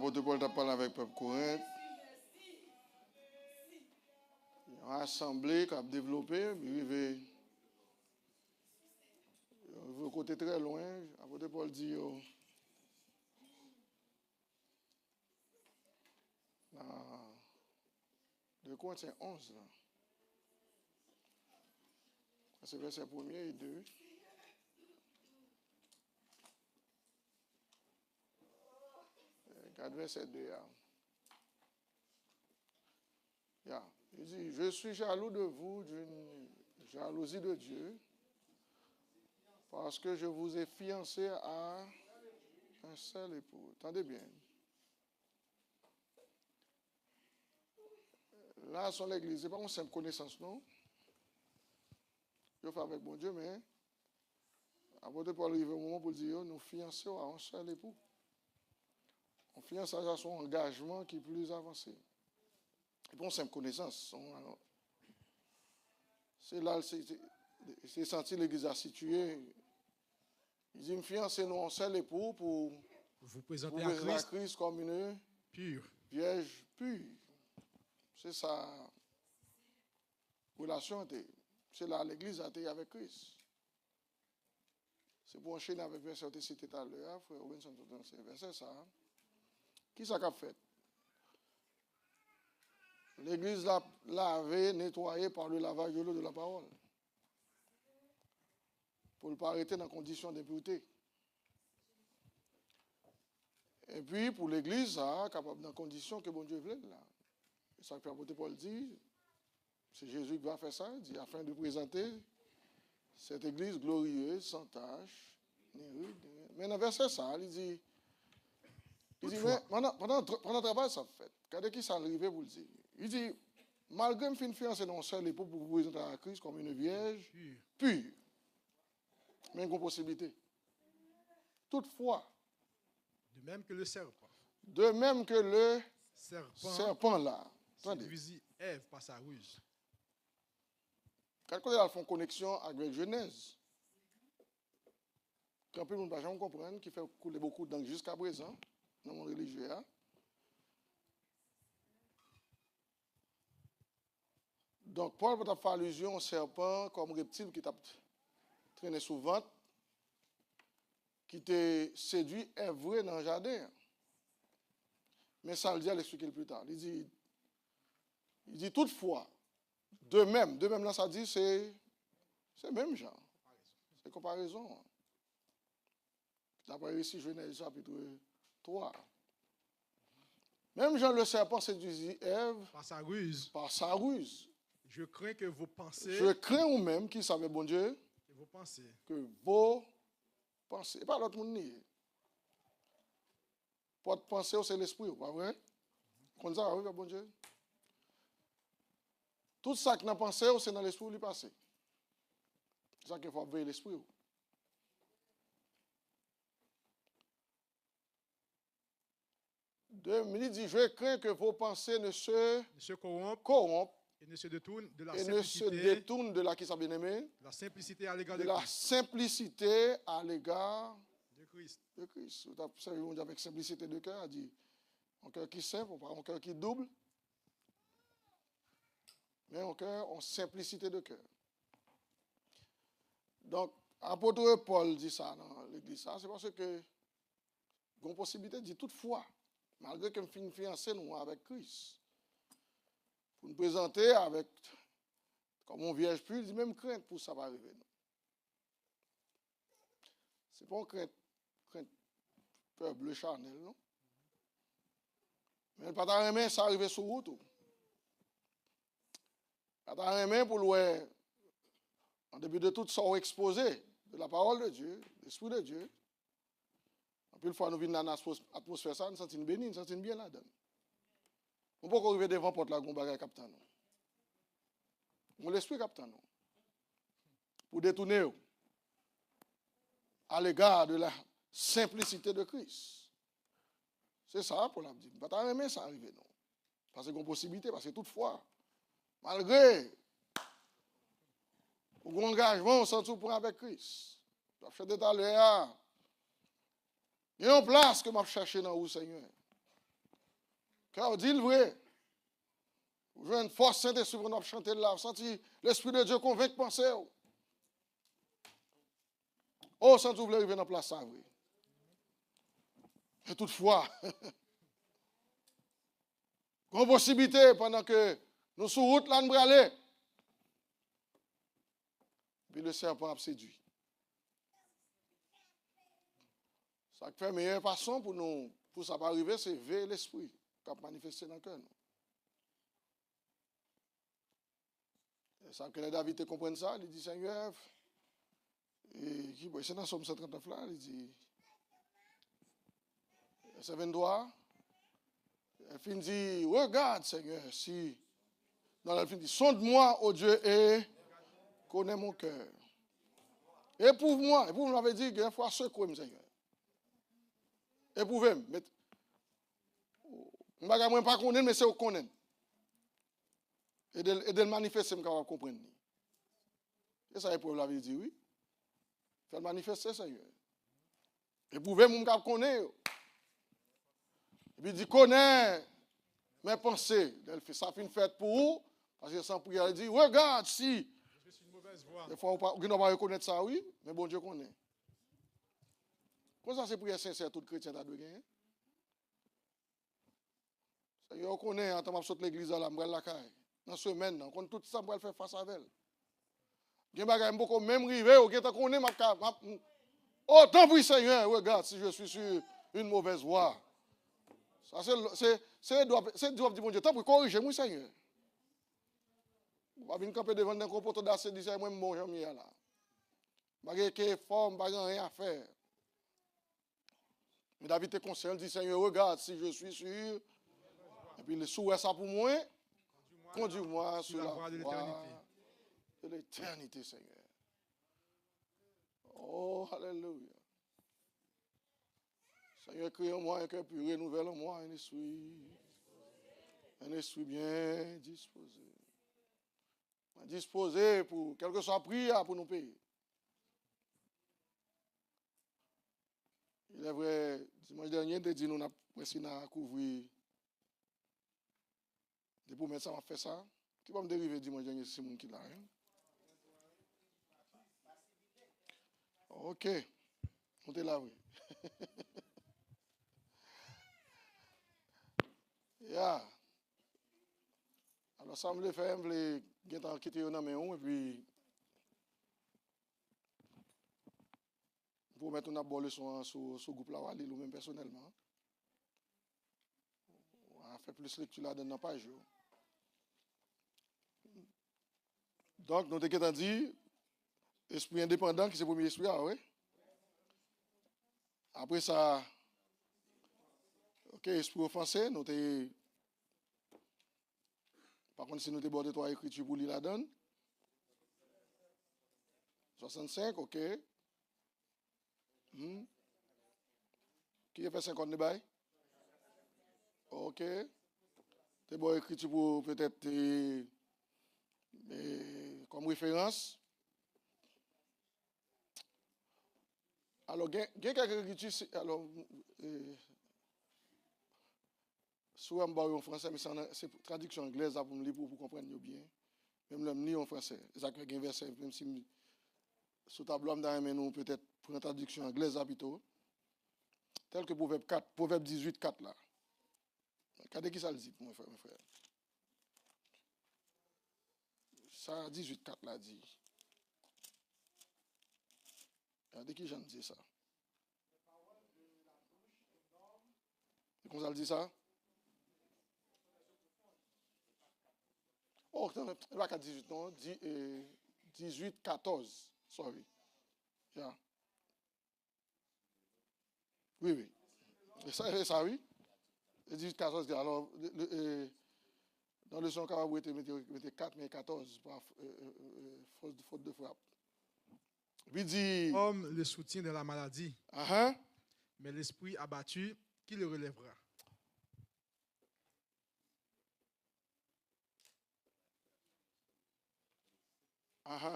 L'apôtre Paul t'a parlé avec le peuple Corinthe. Il y a une assemblée qui a développé, mais il veut côté très loin. L'apôtre Paul dit de Corinthiens 11, là. C'est verset 1er et 2. Regarde verset 2. Il dit, je suis jaloux de vous d'une jalousie de Dieu, parce que je vous ai fiancé à un seul époux. Attendez bien. Là, sur l'église, ce n'est pas une simple connaissance, non? Je fais avec mon Dieu, mais l'apôtre Paul arrive au moment pour dire, nous fiançons à un seul époux. On fiance à son engagement qui est plus avancé. Et pour une simple connaissance, c'est là, c'est senti l'église à situer. Il dit, me fiancer nous un seul époux pour vous présenter à Christ comme une pure, vierge pure. C'est sa relation. C'est là l'église a été avec Christ. C'est pour enchaîner avec le verset que tu cité tout à l'heure, frère Robinson, c'est verset ça. Qui ça qu'a fait? L'église l'a lavé, nettoyé par le lavage de l'eau de la parole. Pour ne pas arrêter dans condition d'impureté. Et puis, pour l'église, capable dans condition que bon Dieu voulait là. Et ça que l'apôtre Paul dit, c'est Jésus qui va faire ça, il dit, afin de présenter cette église glorieuse, sans tache, ni rude. Mais dans le verset ça, il dit, mais pendant le travail, ça fait. Regardez qui ça arrivé pour le dire. Il dit, malgré me fin fiancé dans un seul époux pour vous présenter à Christ comme une vierge pure, mais une possibilité. Toutefois, de même que le serpent. De même que le serpent là. Séduisit Ève par sa ruse. Quand ils font connexion avec Genèse, quand peu de monde ne va jamais comprendre, qui fait couler beaucoup d'encre jusqu'à présent, dans le monde religieux. Donc, Paul va faire allusion au serpent comme reptile qui t'a traîné sous le ventre, qui t'a séduit Ève dans le jardin. Mais ça, le dit, à l'expliquer plus tard. Il dit toutefois, de même là, ça dit, c'est même genre. C'est comparaison. D'après ici, Genèse chapitre 3. Même Jean le serpent séduisit Ève par sa ruse. Par sa ruse. Je crains que vos pensées. Je crains vous-même qui savez, bon Dieu. Que vos pensées. Que vos pensées. Et pas l'autre monde ni. Pour penser, c'est l'esprit, pas vrai? Comme ça, oui, bon Dieu. Tout ça qui n'a pensé, c'est dans l'esprit qui passe. C'est ça qu'il faut veiller l'esprit. Il dit, je crains que vos pensées ne se corrompent et ne se détournent de la qui s'est bien-aimé. La simplicité à l'égard de la simplicité à l'égard de Christ. De Christ. Vous savez, avec simplicité de cœur, a dit, un cœur qui est simple, un cœur qui est double, mais un cœur en simplicité de cœur. Donc, l'apôtre Paul dit ça dans l'église, c'est parce que, il y a une possibilité de dire toutefois, malgré que je suis fiancé nous avec Christ, pour nous présenter avec, comme on vierge pure, il dit même crainte pour ça va arriver. C'est pas une crainte peur bleu charnel, non? Mais pas dans les mains, ça arrive sur route. Pas dans les mains pour le en début de tout, ça exposé de la parole de Dieu, l'Esprit de Dieu. En plus, une fois nous venons dans l'atmosphère, ça, nous sentons bénis, nous sentons bien là-dedans. On peut pas arriver devant porte la gombaga captain. On l'esprit captain. Pour détourner à l'égard de la simplicité de Christ. C'est ça pour la dire. Pas tant aimer ça arriver, non. Parce qu'il y a une possibilité, parce que toutefois, malgré l'engagement, on s'en pour avec Christ. Je vais faire tout à l'heure. Il y a une place que je vais chercher dans vous, Seigneur. Car dit le vrai. Vous avez une force Saint-Esprit pour nous chanter là. Vous sentez l'Esprit de Dieu convainc penser. Oh, sans vous voulez arriver dans la place, ça, oui. Et toutefois, une possibilité pendant que nous sur route là, nous aller. Puis le serpent a séduit. Ça fait meilleure façon pour nous, pour ça pas arriver, c'est veiller l'esprit qui a manifesté dans le cœur. Ça que David te comprenne ça, il dit Seigneur, et c'est dans Somme 139 là, il dit, c'est 23, elle finit dit, regarde Seigneur, si, dans la fin dit, sonde-moi, ô Dieu, et connais mon cœur. Éprouve-moi, éprouve m'avait dit, une fois secoue, Seigneur. Éprouvez-moi, mais, je ne sais pas connaître, mais c'est au connaître. Et de le manifester, je suis capable de comprendre. Et ça, épreuve l'avait dit, oui. Fait le manifester, Seigneur. Éprouvez-moi, je suis connaître. Et puis il dit, connais mes pensées. Ça fait une fête pour vous. Parce que sans prière, il dit, regarde si. Je suis une mauvaise voix. Des fois, on ne peut pas reconnaître ça, oui. Mais bon Dieu connaît. Comment ça, c'est prière sincère, tout chrétien a de gagner? Seigneur, on connaît, en tant que l'église, là, je la caille. Dans ce semaine, on connaît tout ça, on va faire face à elle. Il y a des choses beaucoup même rivé, on connaît ma oh, tant pis, Seigneur, regarde si je suis sur une mauvaise voie. Ça, c'est doit dire, mon Dieu, tant pis, corrigez-moi, Seigneur. Je vais venir camper devant un comportement d'assez, dire, moi, mon jamais là. Je n'ai pas de forme, je n'ai rien à faire. Mais David est conscient, il dit, Seigneur, regarde si je suis sûr. Et puis, le souhait ça pour moi. Conduis-moi sur la voie de l'éternité, Seigneur. Oh, alléluia. Seigneur, crée en moi un cœur pur, renouvelle en moi un esprit bien disposé. Disposé pour, quel que soit la prière, pour nous payer. Il est vrai, dimanche dernier, nous avons presque couvrir. Et pour mettre ça, on fait ça. Qui va me dériver dimanche dernier, c'est mon qui l'a. Ok. On est là, oui. Yeah. Alors, ça me le fait, je voulais quitter un main et puis. Pour mettre une bonne leçon sur ce groupe-là, on va lire nous-mêmes personnellement. On va faire plus lecture là dans la page. Donc, nous avons dit, esprit indépendant, qui c'est le premier esprit, oui. Après ça, ok, esprit offensé, nous avons. Par contre, si nous avons bordé trois écritures pour lire la donne. 65, ok. Qui a fait 50 de bail? Ok. C'est bon écrit pour peut-être comme référence. Alors, il y a quelques écritures. Alors, soit en français, mais c'est traduction anglaise pour me lire pour comprendre bien. Même le lire en français. C'est ça que un verset, même si sous tableau, nous peut-être pour une traduction anglaise plutôt. Tel que Proverbe 4, Proverbe 18, 4 là. Regardez qui ça le dit, mon frère. Ça, 18, 4 là dit. Regardez qui j'en dis ça. Et comment ça le dit ça? Oh, il va qu'à 18, non? 18, 14. Sorry. Yeah. Oui. Et ça, oui. Et 18, 14. Alors, dans le son carabou, mettez 4, mais 14, par faute de frappe. Puis dit. Homme le soutient de la maladie, mais l'esprit abattu, qui le relèvera?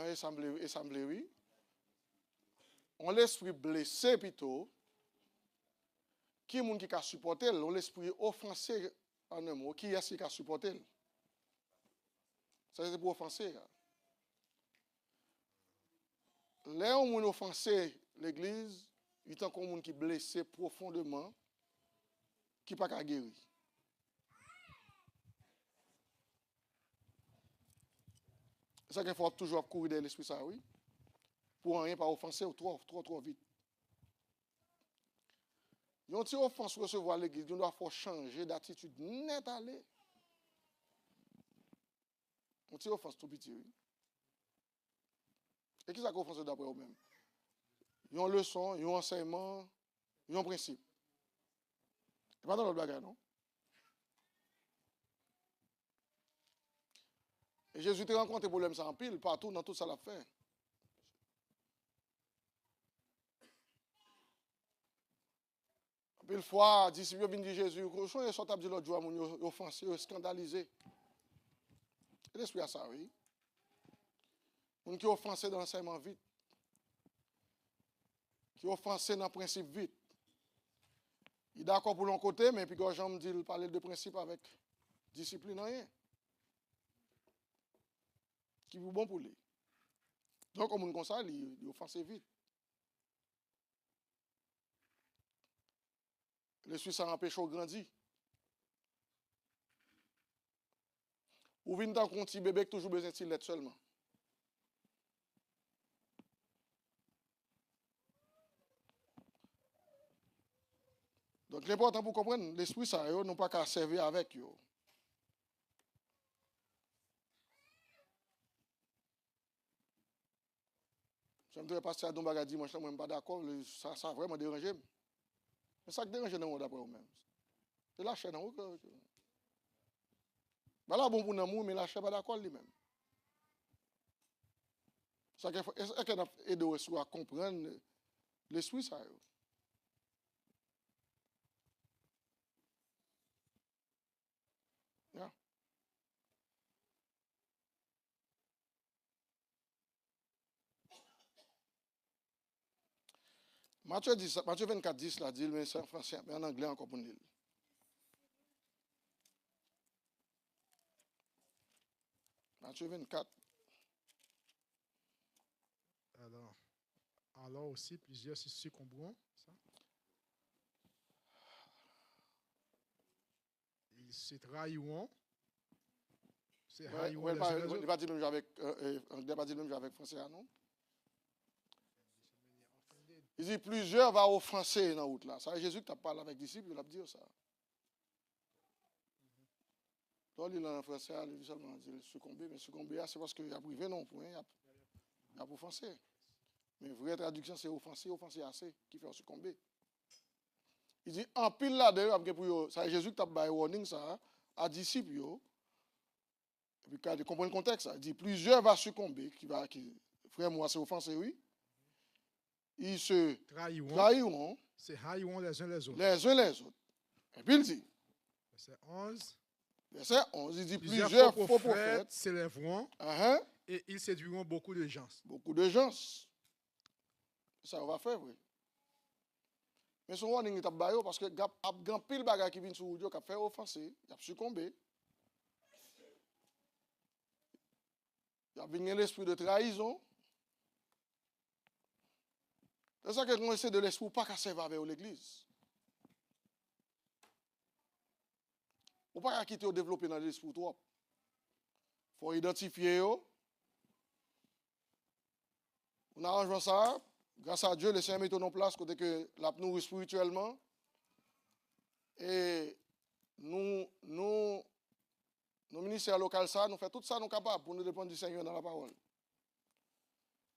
Il semble, oui. On l'esprit blessé plutôt. Qui est le monde qui a supporté? On l'esprit offensé En un mot, qui est-ce qui a supporté? Ça, c'est pour offenser. Là où on offensé l'église, il y a un monde qui est blessé profondément, qui n'est pas guéri. C'est ça qu'il faut toujours courir de l'esprit, ça, oui. Pour rien pas offenser trop vite. Yon ti offense recevoir l'église, on doit faut changer d'attitude net aller. On ti offense tout petit, oui. Et qui ça offense d'après eux-mêmes? Yon leçon, yon enseignement, yon principe. Et pas dans l'autre bagarre, non? Et Jésus t'a rencontré problème ça en pile, partout, dans tout ça l'a fait. Pile fois, disciples viennent dire Jésus, cochon, ils sont abdis l'autre jour, ils offensés, ils scandalisés. Et l'esprit a ça, oui. Ils qui offensés dans l'enseignement vite. Qui offensés dans le principe vite. Il est d'accord pour l'un côté, mais puis quand Jean me dit, il parle de principe avec discipline, rien. Qui est bon pour lui. Donc, comme on comme ça, il offensé vite. Les Suisses ont empêché au grandi. Ou vient dans un petit bébé qui toujours besoin de lettre seulement. Donc, l'important pour comprendre, l'esprit, ça, ils n'ont pas qu'à servir avec eux. J'aimerais passer à Dombaga dimanche, je ne suis pas d'accord, ça a vraiment dérangé. Mais ça dérange dans le monde d'après vous-même. C'est la chaîne en haut. Voilà bon pour nous, mais la chaîne pas d'accord lui-même. Ça est-ce qu'on a aidé à comprendre l'esprit ça? Yeah. Matthieu 24, 10 là dit, mais c'est en français, mais en anglais encore pour nous. Matthieu 24. Alors aussi, plusieurs se succomberont. Ils se trahiront. Il ne pas dire même avec français, non? Il dit plusieurs vont offenser dans la route là. C'est Jésus qui t'a parlé avec les disciples, il a dit ça. Donc, il est en français, il dit seulement succomber, mais succomber, c'est parce qu'il a privé, non, pour rien, il a offensé. Mais la vraie traduction, c'est offenser assez, qui fait succomber. Il dit, en pile là, d'ailleurs, c'est Jésus qui t'a parlé warning ça, à disciples, et puis, quand il comprend le contexte, il dit, plusieurs vont succomber, frère, moi, c'est offensé, oui. Ils se trahiront. Se haïront les uns les autres. Les uns les autres. Et puis il dit. Verset 11, il dit plusieurs faux prophètes s'élèveront et ils séduiront beaucoup de gens. Beaucoup de gens. Ça on va faire, oui. Mais son warning est baillot parce que il y a grand pile bagage qui vient sur vous qui a fait offenser, il a succombé. Il y a venu l'esprit de trahison. C'est ça que nous essayons de l'esprit pas qu'à servir avec l'église. Ou pas qu'à quitter ou développer dans l'esprit trop. Il faut identifier. On arrange ça. Grâce à Dieu, le Seigneur met en place côté que la nourrit spirituellement. Et nous ministères locaux, ça, nous faisons tout ça, nous sommes capables pour nous dépendre du Seigneur dans la parole.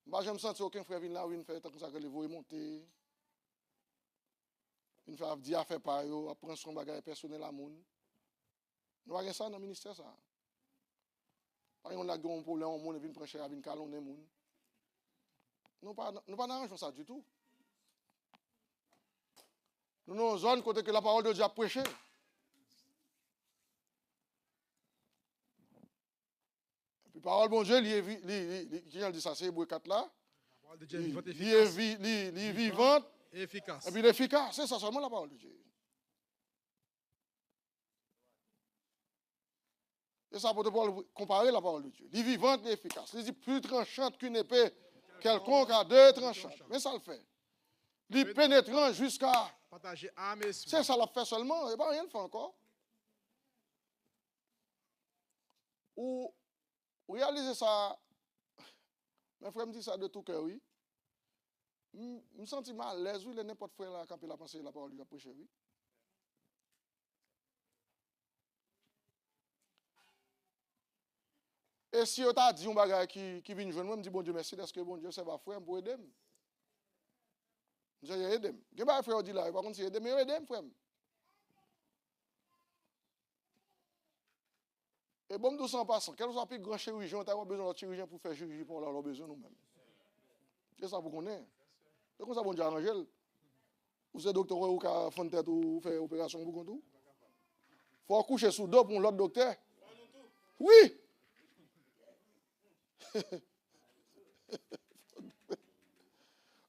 Je ne me sens aucun frère vient là où il fait tant que ça que les voix monter. Il fait dire à faire par eux, à prendre son bagage personnel à moun. Nous avons ça dans le ministère ça. Par exemple, on a un problème, on vient prêcher, on vient calonner moun. Nous pas n'arrangeons ça du tout. Nous avons une zone côté que la parole de Dieu a prêché. Et puis parole bon Dieu, qui dit ça, c'est Hébreu 4 là. La parole de Dieu est vivante et efficace. Et puis l'efficace, c'est ça seulement la parole de Dieu. Et ça peut comparer la parole de Dieu. Il est vivante et efficace. Il dit plus tranchante qu'une épée quelconque à deux tranchants. Mais ça le fait. Il est pénétrant jusqu'à... Partager âme et esprit. C'est ça l'a fait seulement. Il n'y a pas rien de fait encore. Ou réaliser ça... Mes frères me disent ça de tout cœur, oui. Je me sens mal à l'aise, oui, les n'importe frère là, quand il a pensé la parole de Dieu, prêcher, oui. Et si on t'a dit un bagage qui vient jouer, moi, je me dis, bon Dieu, merci, est-ce que bon Dieu, c'est pas frère pour aider? Je dis, aider. Je ne frère dit là, par contre, si aider, mais aider, frère. Et bon, nous sommes passants. Quel soit le plus grand chirurgien, tu as besoin de chirurgien pour faire chirurgie pour leur besoin nous-mêmes. C'est ça pour qu'on ait. C'est comme ça, bon Dieu, arranger. Ou c'est docteur ou qui a fait tête ou fait opération pour tout. Il faut accoucher sous dos pour l'autre docteur. Oui!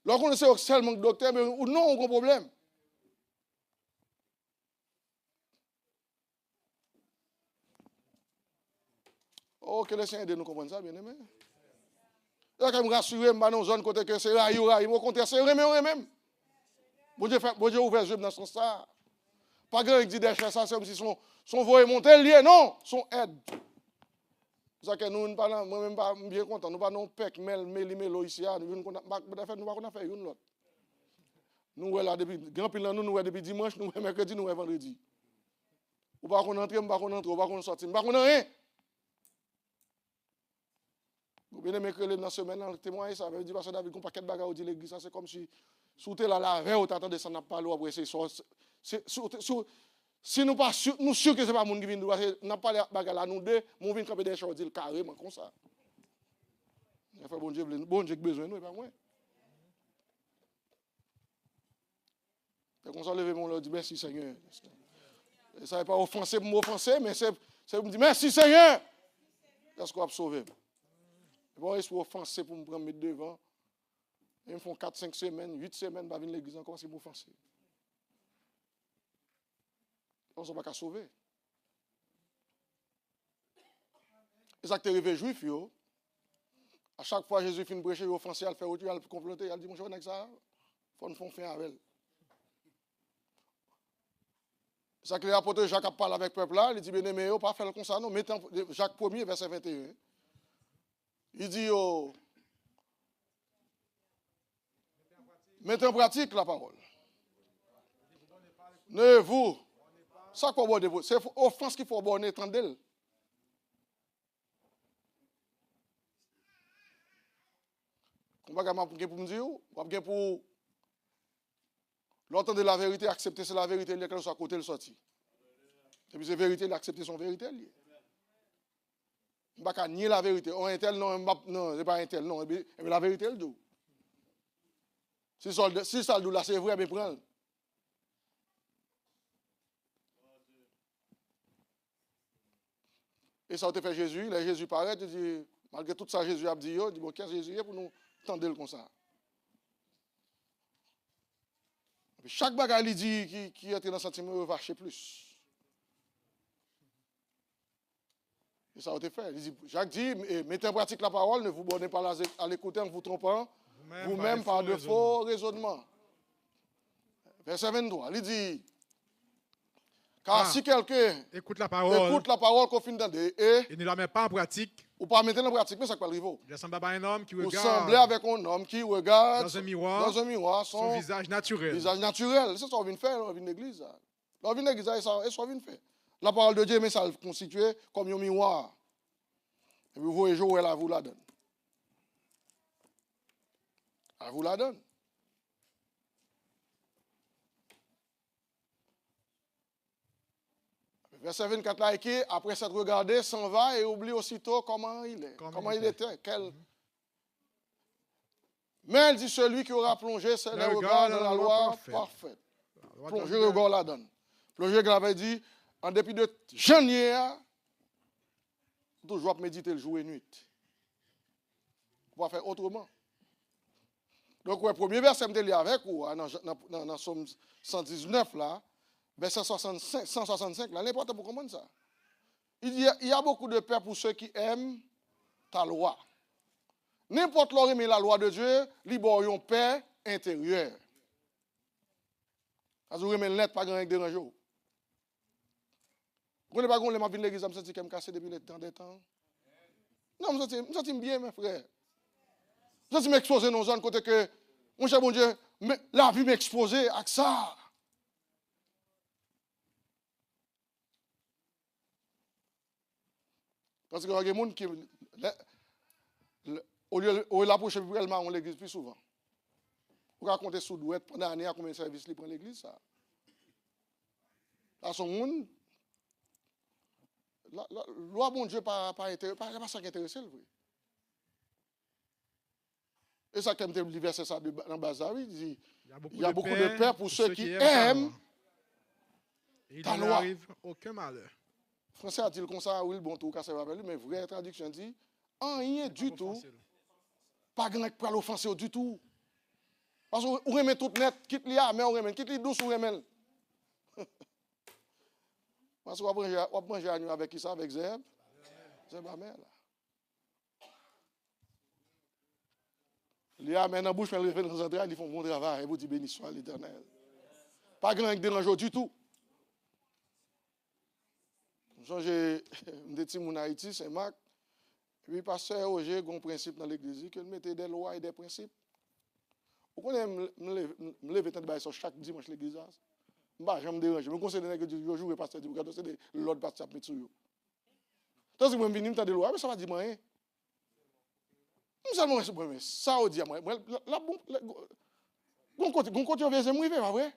Lorsqu'on essaie seulement docteur, mais ou non, on a un problème. Oh, que le Seigneur aide nous comprendre ça, bien aimé. Il faut me rassurer, je dans une zone côté que c'est raï, au contraire, c'est même. Bon Dieu ouvre les yeux dans ce sens. Pas grand qui dit des choses, ça, c'est comme si son voie monté lié, non, son aide. C'est ça que nous, moi-même, pas bien content, nous pas non pec, mélo ici, nous pas faire une l'autre. Nous, là, depuis, grand pile, nous, depuis dimanche, nous, mercredi, nous, vendredi. Ou pas qu'on entre, ou pas qu'on entre, ou pas qu'on sortir, ou pas qu'on rien. Vous bien aimé que dans la semaine, dans le témoignage, ça veut dire parce que David, qu'on paquet de bagages de l'église, c'est comme si, sous la veille, ou t'attendais, ça n'a pas l'eau, après si nous pas nous sûrs que ce n'est pas le monde qui vient nous, parce que nous n'avons pas les bagages là, nous deux, nous venons camper des choses, dire carrément comme ça. Il faut bon Dieu qui a besoin de nous, et pas moi. C'est comme ça, lever mon lot, dit merci Seigneur. Et ça n'est pas offensé pour m'offenser, mais c'est pour me dire merci Seigneur. Est-ce qu'on va sauver? Bon, il faut offenser pour me prendre mes devant. Ils me font 4-5 semaines, 8 semaines, pour venir à l'église encore, c'est pour offenser. On ne va pas sauver. Et ça qui est arrivé juif, à chaque fois Jésus finit de prêcher, il offensé, il fait autre, il comploter, il dit, mon cher, il faut nous faire avec elle. Ça que l'apôtre Jacques a parlé avec le peuple là, il dit, bien aimé, pas faire comme ça, non, Jacques 1er, verset 21. Il dit, mettez en pratique la parole. Ne vous. Ça qu'on voit de vous. C'est offense qu'il faut abonner, entendre. On va pour me dire, on va pour l'entendre la vérité, accepter c'est la vérité, il soit à côté le sorti. Et puis c'est vérité, il accepter son vérité. On ne va pas nier la vérité. On est tel, non, c'est pas un tel, non. Mais la vérité, elle dit. Si ça le dit là, c'est vrai, mais prends. Et ça a été fait Jésus. Là, Jésus paraît, il dit, malgré tout ça, Jésus a dit, il dit, bon, qu'est-ce que Jésus est pour nous tendre comme ça? Et puis, chaque bagage, il dit, qui était dans le sentiment, il va acheter plus. Et ça a été fait. Il dit, Jacques dit, mettez en pratique la parole, ne vous bornez pas à l'écouter en vous trompant, vous-même par de faux raisonnements. Verset 23, il dit, car si quelqu'un écoute la parole qu'on finit d'entendre et ne la met pas en pratique, ou pas mettre en pratique, mais ça peut arriver. il ressemble à un homme qui Vous regarde semblez avec un homme qui regarde dans un miroir son visage naturel. C'est ça qu'on vient faire dans l'église. Dans l'église, c'est ça qu'on vient faire. La parole de Dieu, mais ça le constitue comme un miroir. Et vous voyez, Joël, elle vous la donne. Elle vous la donne. Verset 24 là, qui après s'être regardé, s'en va et oublie aussitôt comment il est. Comment il était. Mais elle dit celui qui aura plongé ses regards dans la loi parfaite. Plongé le regard la donne. Plongé, il avait dit, en dépit de janvier, toujours méditer le jour et nuit. On va faire autrement. Donc, le premier verset, je vais avec vous, dans Somme 119, là, verset 165, là, l'important pour comprendre ça. Il dit, il y a beaucoup de paix pour ceux qui aiment ta loi. N'importe leur aimer la loi de Dieu, libère une paix intérieure. Parce que vous aimez le net, pas grand-chose dérange. Vous ne pas qu'on m'a vu l'église, je me sens que je me casse depuis le temps des temps. Non, je me sens bien, mes frères. Je me sens m'exposer dans une zone côté que, mon cher bon Dieu, la vie m'exposer à ça. Parce qu'il y a des gens qui, au lieu de l'approcher plus réellement, on l'église plus souvent. Vous racontez sous douette pendant l'année à combien de services il prend l'église, ça. À son monde, la loi, bon Dieu, pas ça qui intéresse, le vrai. Et ça, comme tu le verset ça dans Bazawi, il dit, il y a beaucoup de paix pour ceux qui aiment ta loi. Il n'arrive aucun malheur. Français a-t-il comme ça, oui, bon, tout cas, ça va avec lui, mais vraie traduction dit, rien du tout, pas grand pour l'offenser du tout. Parce qu'on remet tout net, quitte l'IA, mais on remet, quitte les douce, on remet. Parce qu'on va manger à nous avec qui ça, avec Zeb? Zeb ma mère, là. L'IA, mais dans la bouche, mais les dans les ils font bon travail, et vous dites béni soit l'Éternel. Pas grand dérange du tout. J'ai des petits moun Haïti, Saint-Marc, puis pasteur Roger a un principe dans l'église, que mettait des lois et des principes. Vous connaissez, me lever tant de sur chaque dimanche l'église. Je me dérange. Je me conseille que je joue pasteur, je regarde l'autre pasteur qui met sur vous. Tant que je viens, je me des lois, mais ça va dire rien. Ça, on dit à moi. La bon côté, on vient de mourir, pas vrai?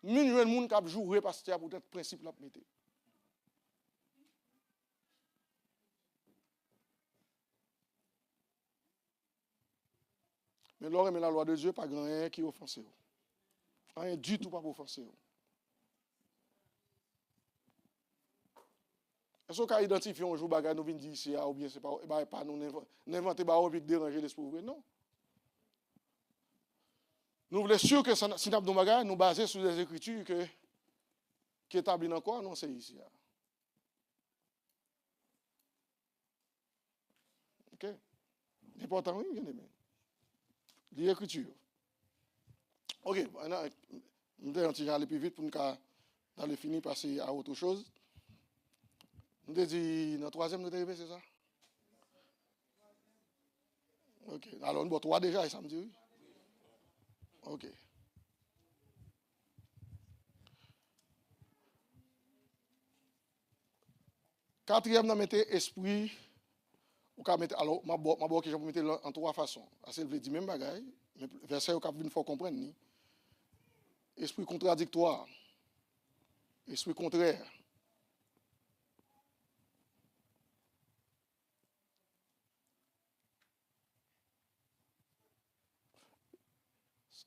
Minuit, le monde qui joue pasteur pour être principe là mettre. Mais l'or aime la loi de Dieu, pas grand rien qui offense. Rien du tout pas pour offenser. Est-ce qu'on peut identifier un jour bagage nous venons dire ici, ou bien c'est pas nous n'inventer pas envie de déranger l'esprit? Non. Nous voulons sûr que si nous avons des bagages, nous baser sur les Écritures qui établissent encore, non, c'est ici. Ok? C'est important, oui, bien aimé. L'écriture. Ok, maintenant, je vais aller plus vite pour nous le finir passer à autre chose. Nous avons dit, dans le troisième, nous avons c'est ça? Ok, alors nous avons trois déjà, ça me dit oui? Ok. Quatrième, nous mettons esprit. Alors, je vais mettre en trois façons. C'est le dit même bagaille, mais verset il faut comprendre. Esprit contradictoire, esprit contraire.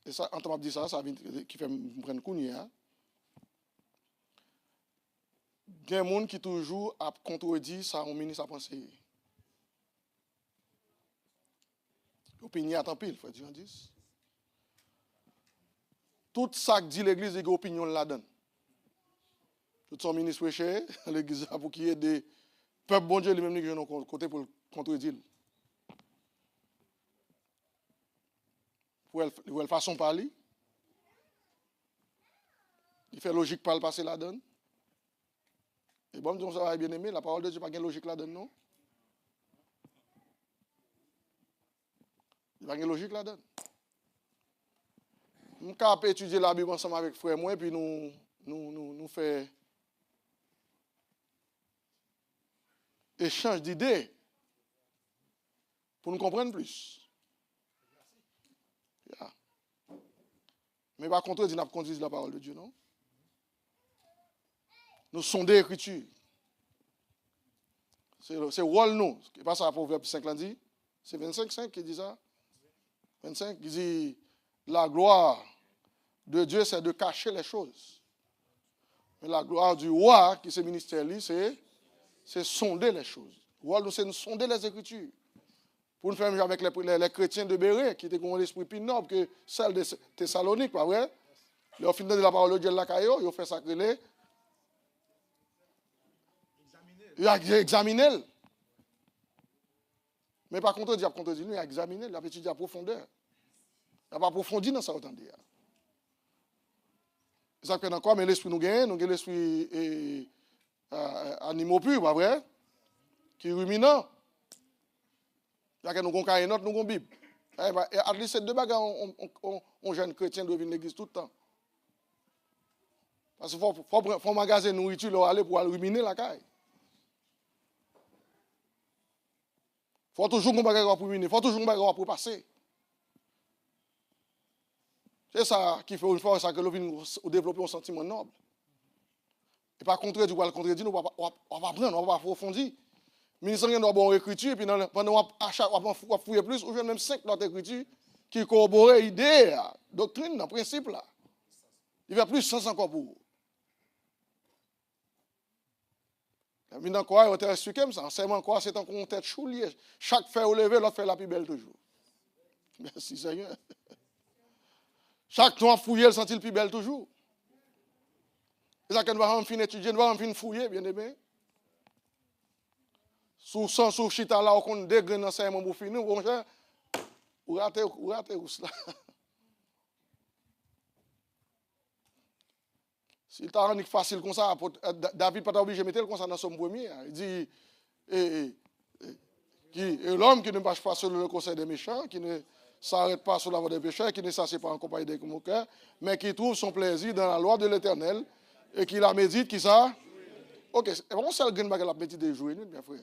Et ça, quand on dit ça, ça qui fait me prendre coup. Il y a des gens qui toujours a contredit ça, on ministre à penser. Opinion à tant pile, faut dire 10. Tout ça que dit l'église, il y a opinion là-dedans. Tout son ministre péché, l'église pour qu'il y ait des peuples bon Dieu lui-même qui ont côté pour contredire. Pour elle façon parler. Il fait logique pas le passer là-dedans. Et bon, ça va bien aimé, la parole de Dieu pas de logique là-dedans, non? Il n'y a pas de logique là-dedans. Nous avons étudié la Bible ensemble avec frère moi, puis nous faisons échange d'idées pour nous comprendre plus. Yeah. Mais par contre, nous conduisons la parole de Dieu, non? Nous sondons l'écriture. C'est rôle nous. C'est pas ça, Proverbe 5 l'a dit. C'est 25 qui dit ça. 25 qui dit la gloire de Dieu, c'est de cacher les choses. Mais la gloire du roi, qui c'est ministère, c'est sonder les choses. Le rôle, c'est de sonder les Écritures. Pour nous faire avec les chrétiens de Béret, qui étaient comme l'esprit plus noble que celle de Thessalonique, pas vrai? Ils ont fini de la parole de Dieu, ils ont fait sacrer. Il a examiné. Mais par contre, il a contredit, il a examiné, il a étudié à profondeur. Il n'a pas approfondi dans ça autant dire. Ça fait encore, mais l'esprit nous gagne, nous avons l'esprit animaux purs, pas vrai? Qui est ruminant. Il y a que nous avons une autre, nous avons une Bible. À least ces deux bagages, on jeune chrétien doit venir à l'église tout le temps. Parce qu'il faut magasiner nourriture, là, aller pour aller ruminer la caille. Il faut toujours qu'on bagage pour ruminer, il faut toujours qu'on bagage pour passer. C'est ça qui fait une fois ça que l'on vient développer un sentiment noble. Et par contre, du coup, le contredire, on va pas prendre, on va pas approfondir. Le ministre doit avoir une écriture, et puis pendant qu'on va fouiller plus, on a même 5 autres écritures qui corroborent l'idée, la doctrine, le principe là. Il y a plus de sens encore pour vous. Maintenant, quoi, on t'a expliqué ça. Enseignement, quoi, c'est un tête choulier. Chaque fait au lever, l'autre fait la plus belle toujours. Merci Seigneur. Chaque temps fouiller, elle sentit le plus belle toujours. C'est ça qu'on va en finir étudier, on va en finir fouiller, bien aimé. Sous chita là, on dégraine enseignement pour finir, ou rater ou cela. S'il t'a rendu facile comme ça, David pas obligé de mettre comme ça dans son premier. Il dit, l'homme qui ne marche pas sur le conseil des méchants, qui ne s'arrête pas sur la voie des pécheurs, qui ne s'assied pas en compagnie des moqueurs, mais qui trouve son plaisir dans la loi de l'Éternel et qui la médite, qui ça? Ok, c'est vraiment ça le grain de la médite des jours et nuits, bien frère.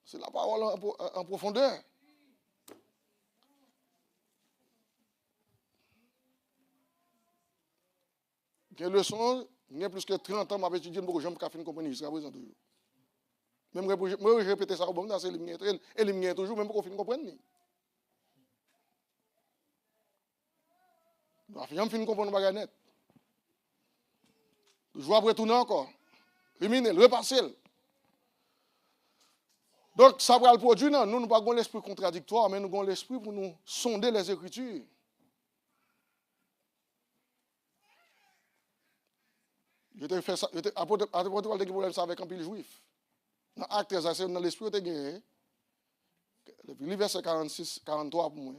C'est la parole en profondeur. Il y a une leçon, il y a plus que 30 ans, je étudié, je n'ai jamais compris jusqu'à présent toujours. Même moi, je répète ça au bon, c'est éliminé toujours, même pour qu'on comprenne. Je ne finis comprendre pas net. Je vais retourner encore. Éliminer, repasser. Donc, ça va le produire, non. Nous n'avons pas l'esprit contradictoire, mais nous avons l'esprit pour nous sonder les Écritures. Je fait ça, apôtre Paul a des problèmes avec un pile juif. Dans Acte 13, c'est dans l'esprit de gagné. Le verset 46, 43 pour moi.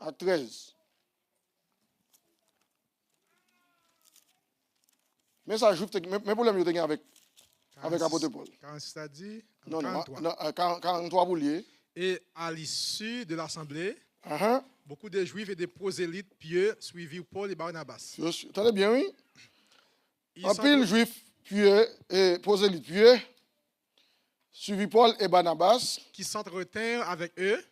Acte 13. Mais ça, juif, mes problèmes, je avec apôtre Paul. 46 a dit? Non, 43 pour lier. Et à l'issue de l'assemblée, beaucoup de juifs et des prosélytes pieux suivirent Paul et Barnabas. Attendez bien, oui. Un pile juif pieux et prosélytes pieux suivirent Paul et Barnabas. Qui s'entretinrent avec eux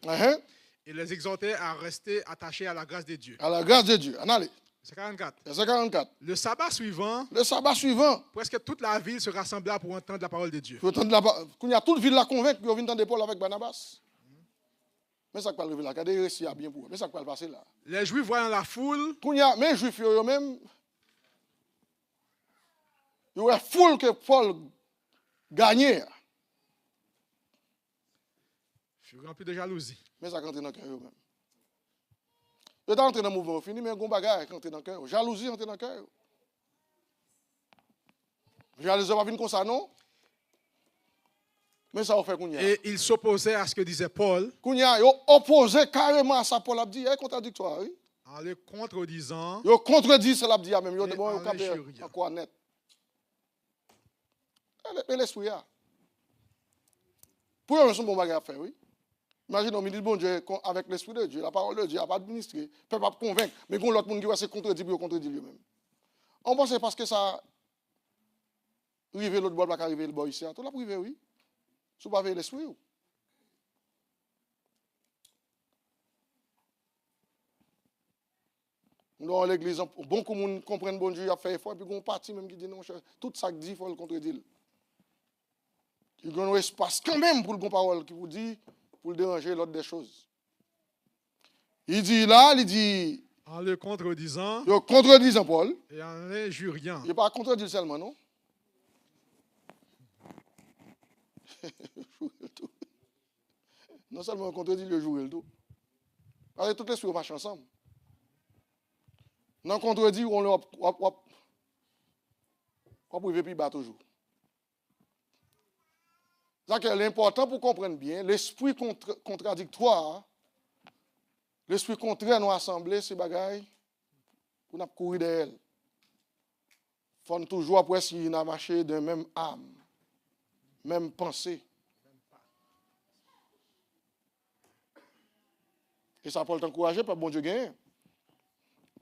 et les exhortèrent à rester attachés à la grâce de Dieu. À la grâce de Dieu. Allez. C'est 44. C'est 44. Le sabbat suivant, presque toute la ville se rassembla pour entendre la parole de Dieu. Il y a toute la ville la convaincre qu'ils viennent entendre Paul avec Barnabas. Mais ça ne peut pas arriver là. Regardez, récit a bien pour eux. Mais ça ne peut pas passer là. Les Juifs voyant la foule. Mais les Juifs eux-mêmes, il y a une foule que Paul gagnait. Je suis rempli de jalousie. Mais ça rentre dans le cœur eux-mêmes. Ils sont entrés dans le mouvement fini, mais il y a un bagage qui rentre dans le cœur. Jalousie rentre dans le cœur. Jalousie va venir comme ça, non? Mais ça va faire qu'on y a. Et il s'opposait à ce que disait Paul. Qu'on y a, il opposait carrément à ça. Paul a dit, il est contradictoire, oui. En le contredisant. Il contredit ça, l'a dit même. Il est en quoi net. Et l'esprit a. Pour eux, c'est un bon bagage à faire, oui. Imaginez, on me dit, bon Dieu, avec l'esprit de Dieu, la parole de Dieu, il n'a pas administré, il ne peut pas convaincre, mais quand l'autre monde qui va se contredire, il contredit lui-même. On pense parce que ça arrive l'autre bord, il arrive le bord ici, tout la privé, oui. Si vous n'avez pas l'esprit. Dans l'église, bon qu'on comprenne bon Dieu, il a fait effort, et puis on parti même qui dit non, tout ça dit, il faut le contredire. Il y a un espace quand même pour le bon parole qui vous dit, pour le déranger l'autre des choses. Il dit là, il dit. En le contredisant. Le contredisant Paul. Et en l'injuriant. Il n'est pas contredit seulement, non? Non seulement contredit le jour et le tout. Parce que toutes les choses marchent ensemble. Dans le contredit, on privé puis bas toujours. C'est l'important pour comprendre bien, l'esprit contradictoire, l'esprit contraire dans l'assemblée, c'est bagaille pour nous courir d'elle. Il faut toujours après si nous marché de même âme, même pensée. Et ça Paul t'encourager par bon Dieu gagne.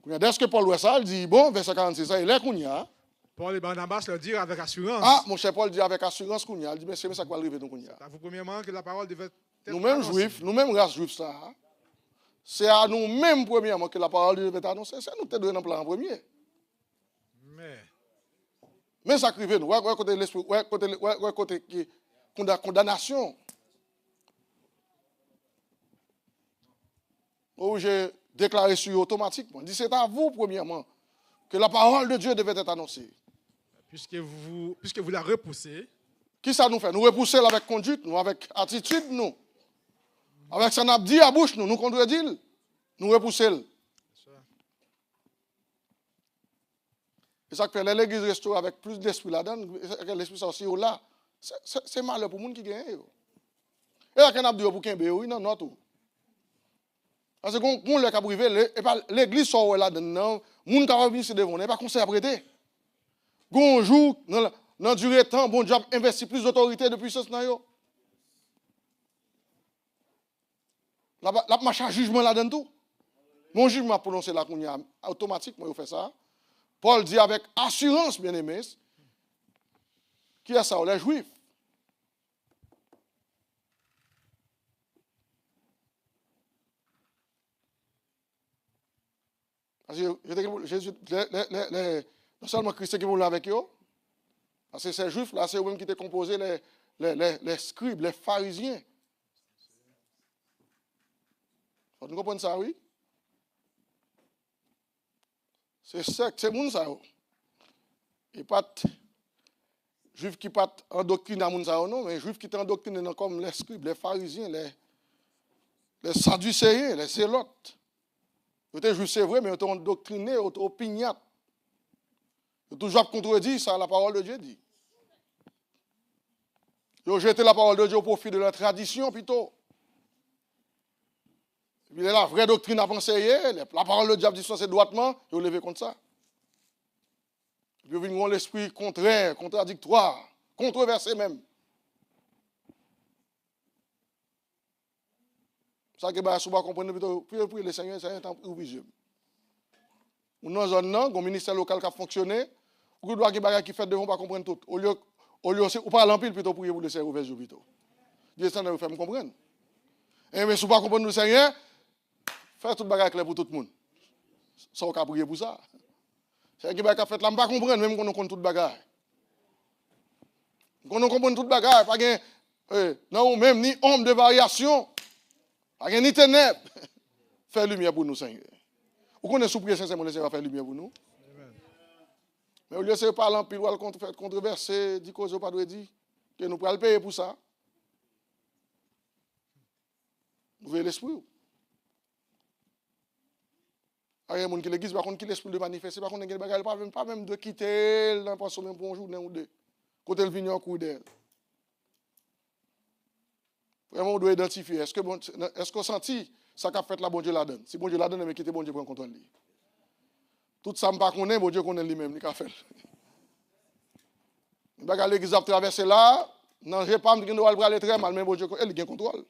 Dès que Paul voit ça, il dit bon, verset 46, ça il est qu'on y a. Paul et Barnabas le dirent avec assurance. Ah, mon cher Paul dit avec assurance qu'on y a. Il dit mais c'est ça qui va arriver donc qu'on y a. Vous premièrement que la parole devait être nous-mêmes juifs, nous-mêmes race juive ça. C'est à nous-mêmes premièrement que la parole devait être annoncée. C'est nous te donner un plan en premier. Mais ça arrive nous, ouais côté l'esprit, ouais côté condamnation. Où j'ai déclaré sur automatiquement. Dit c'est à vous premièrement que la parole de Dieu devait être annoncée. Puisque vous la repoussez. Qui ça nous fait? Nous repousser avec conduite, nous, avec attitude, nous. Avec ça n'a dit à bouche, nous contredit. Nous repousser. Et ça fait l'église restaure avec plus d'esprit là-dedans, l'esprit sorti là. C'est malheur pour les gens qui gagnent. Et là, quand on a dit pour qu'il y ait non, non, tout. Parce que quand on l'a privé, l'église sort là-dedans, les gens qui ont venir devant, n'est pas conseil à prêter. Un jour, dans la durée de temps, bon Dieu a investi plus d'autorité et de puissance dans eux. La marche à jugement là-dedans tout. Mon jugement a prononcé là qu'on y a automatiquement, il fait ça. Paul dit avec assurance, bien-aimés, qui est ça, les Juifs. Parce que Jésus, non seulement Christ qui voulait avec eux, parce que ces Juifs là, c'est eux-mêmes qui étaient composés les scribes, les pharisiens. Vous comprenez ça, oui? C'est ça, c'est moun ça. Et pas juifs qui pas endoctrinés à moun ça non, mais juifs qui étaient endoctrinés comme les scribes, les pharisiens, les sadducéens, les zélotes. Ils étaient juifs, c'est vrai, mais ils étaient endoctrinés, opiniâtres. Ils ont toujours contredit ça, la parole de Dieu dit. Ils ont jeté la parole de Dieu au profit de leur tradition plutôt. Il est la vraie doctrine à penser, la parole de Dieu dit ça, c'est droitement, ils ont levé contre ça. Puis ils ont l'esprit contraire, contradictoire, controversé même. Ça que vous comprenez plutôt, puis le Seigneur, c'est un temps visible. Ou dans zone non, un ministère local qui a fonctionné, ou doit qui fait devant pas comprendre tout. Au lieu ou pas l'empile plutôt pour vous laisser ouvert plutôt. Dieu ça vous fait me comprendre. Et mais si vous pas comprendre le Seigneur, faites tout bagage clair pour tout le monde. Ça on va prier pour ça. C'est qui bagage fait là, pas comprendre même qu'on connaît tout bagage. Qu'on comprend tout bagage, pas gain non même ni ombre de variation. Pas gain ni ténèbres. Fais lumière pour nous Seigneur. Vous connaissez sous prier sincèrement le Seigneur va faire lumière pour nous. Mais au lieu de parler en pile, ou faire controverser, dire cause pas de dire, que nous pourrons le payer pour ça. Vous voyez l'esprit. Il y a des gens qui l'église, par contre, qui l'esprit de manifester, par contre, il y a des gens pas même de quitter, dans pas même pour un jour, ou deux. Quand elle vient en coup d'elle. Vraiment, on doit identifier. Est-ce qu'on sentit ça qu'a fait la bon Dieu la donne? Si bon Dieu la donne, mais quitter bon Dieu pour un contrôle. Tout ça, je ne connais pas, bon Dieu connaît lui-même, il a fait. L'église a traversé là, non, je ne sais pas, je dois aller très mal, mais bon Dieu, elle a contrôle.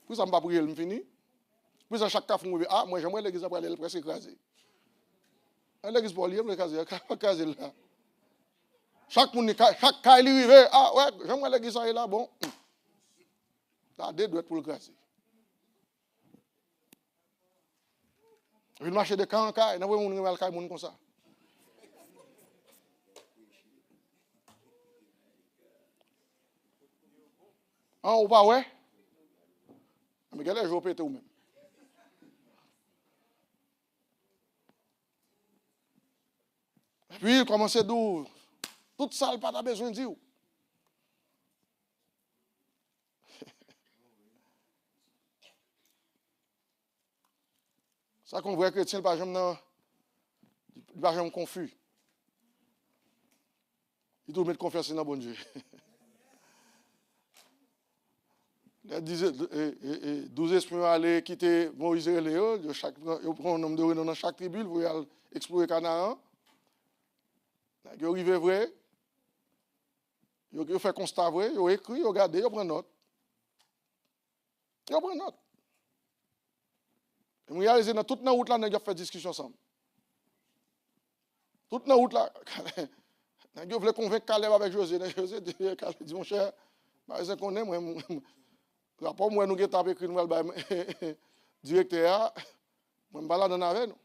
Puis ça ne pas prier, elle me finit. Puis à chaque cas, ah, moi j'aimerais l'église après aller presque écraser. L'église pour aller écraser là. Chaque cas, il arrive, ah ouais, j'aimerais l'église là, bon. Là, deux doit être pour le écraser. Je vais marcher de camp en camp, et vous voyez mon cas, comme ça. Ah, ou pas, ouais? Mais quel est le jour pété ou même? Et puis, il commence à dire, toute ça, il n'a pas besoin de dire. Ça qu'on voit chrétien, par exemple, dans il va jamais confus. Il doit mettre confiance dans bon Dieu. 12 espions allaient quitter Moïse et Léo. Ils prennent un nombre de renom dans chaque tribu pour aller explorer Canaan. Ils arrivent vrai. Ils font constat vrai. Ils écrivent, ils regardent, ils prennent note. Ils prennent note. Et nous réalisons dans toute la route là, nous avons fait discussion ensemble. Toute la route là, nous voulons convaincre Caleb avec José. José dit, mon cher, je connais, moi, rapport moi, nous avons écrit nous directeur, moi, je balade dans avec nous.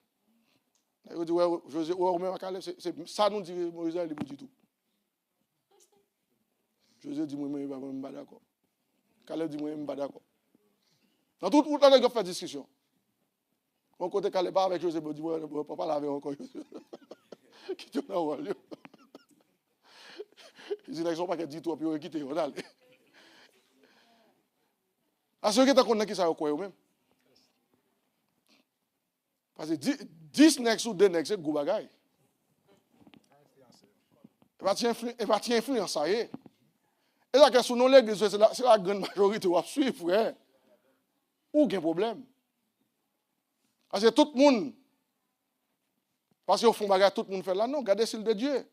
Il dit, José, ou même Caleb, c'est ça nous dit Moïse, il dit tout. José dit, moi, je ne suis pas d'accord. Caleb dit, moi, je ne suis pas d'accord. Dans toute route là, nous avons fait discussion. Mon côté Caleb avec José, il dit, moi, je ne peux pas parler avec encore. Qui te n'a pas lieu. Il dit, ils sont pas dit tout, puis ils quitté, on allait. À ce que tu as qui ça quoi même. Parce que 10 next ou 2 next, c'est gros bagay. Il va t'influencer ça y est. Et là, sur nos l'église, c'est la grande majorité qui va suivre, frère. Ou qu'il y a un problème. Parce que tout le monde, parce qu'au fond, tout le monde fait là, non, regardez le style de Dieu.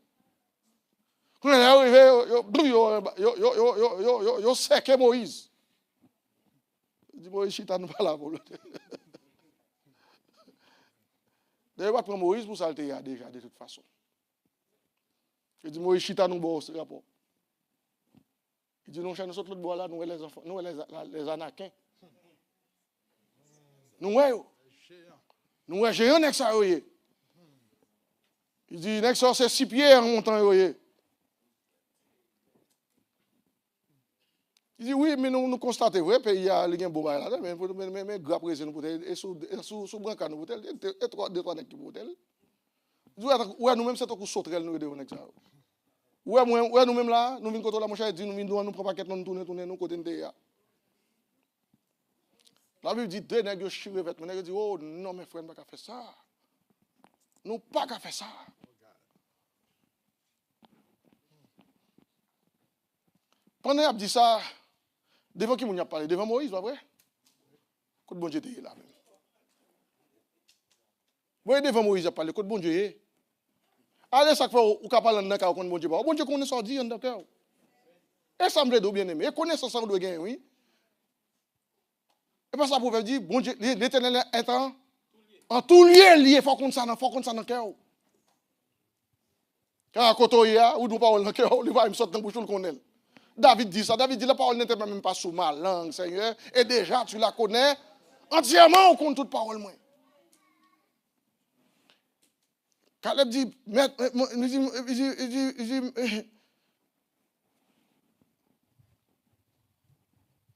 Quand on est arrivé, yo séqué Moïse. Il dit, Moïse, chita nous pas là pour l'autre. D'ailleurs, pas prendre Moïse pour ça, il déjà de toute façon. Il dit, Moïse, chita nous bon, ce rapport. Il dit, nous, nous sommes l'autre bois là, nous, les enfants, nous, les anaquins. Nous, nous, j'ai un ex à eux. Il dit, next c'est 6 pieds en montant. Il dit, oui, mais nous constatons, vrai, il y a les gens qui là, mais grave président pour tel, et sous branca nous pour tel, et 3 nègres pour tel. Il dit, ouais, nous-mêmes, c'est un coup sauterelle, nous, de ça. Ouais, nous-mêmes là, nous venons contre la mouche, nous venons, nous prenons paquet, nous tourner, nous côté de là. La Bible dit, 2 nègres chirent vêtements, nègres dit, oh, non, mes frères, nous pas faire ça. Nous pas qu'à faire ça. Pendant qu'il a dit ça, devant qui m'a parlé? Devant Moïse, pas vrai? Côte bon Dieu était là même. Vous voyez, devant Moïse, il a parlé, côte bon Dieu. Allez, chaque fois, vous parlez dans le cas, bon Dieu, bon Dieu connaît ça, dit dans le cœur. Et ça me bien aimé. Et connaît ça, ça doit gagner, oui. Et pas ça, pour dire, bon Dieu, l'éternel est en tout lieu, il faut qu'on ça dans le cœur. Quand à côté, ou nous parlons dans le cœur, il va me sortir dans le bouche, qu'on est. David dit ça. David dit la parole n'était même pas sous ma langue, Seigneur. Et déjà, tu la connais entièrement au compte toute parole. Moi. Caleb dit,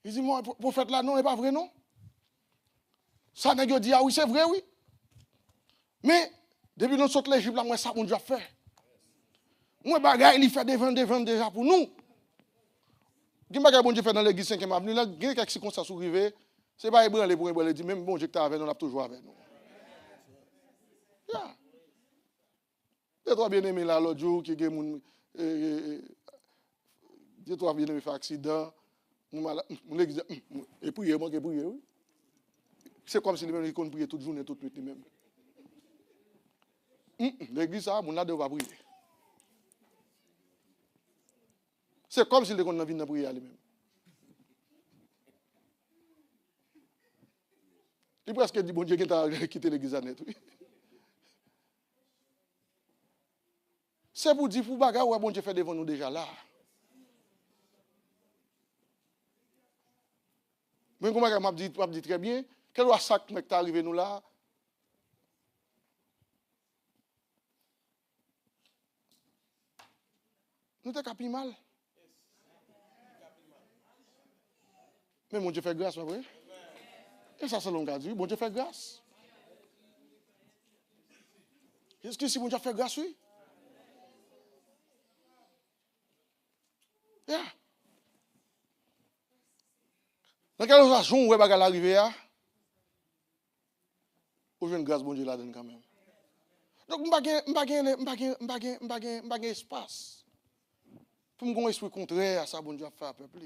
il dit, moi, prophète là, non, n'est pas vrai, non? Ça n'a pas dit, ah oui, c'est vrai, oui. Mais, depuis nous sommes l'Égypte, là, moi, ça, on déjà fait. Moi, bagaille, il fait des ventes déjà pour nous. Qui m'a bon Dieu fait dans l'église 5e avenue là, il y a quelques circonstances arrivées, c'est pas ébranler pour ébranler, dit même bon Dieu que tu avec nous, on a toujours avec nous. Yeah. Deux-trois bien-aimés là l'autre jour qui gen deux-trois bien-aimés fait accident, mon l'église et prier, moi qui prier, oui. C'est comme si les mêmes qu'on prier toute journée toute nuit même. L'église ça, mon là doit prier. C'est comme si les gens n'avaient pas prié à lui-même. Il presque dit, bon Dieu, qui t'a quitté l'église à net. C'est pour dire, pour bagarre, ouais, bon Dieu fait devant nous déjà là. Mais comment m'a dit très bien, quel est ça qui est arrivé nous là? Nous t'es capi mal. Mais mon Dieu fait grâce, oui. Et ça, c'est l'on a dit, bon Dieu fait grâce. Est-ce que si mon Dieu fait grâce, oui? Yeah. Dans quelle occasion où est-ce arrivé, où j'ai une grâce, bon Dieu, là-dedans quand même. Donc, je n'ai pas espace pour me faire un esprit contraire à ça, bon Dieu a fait à peuple.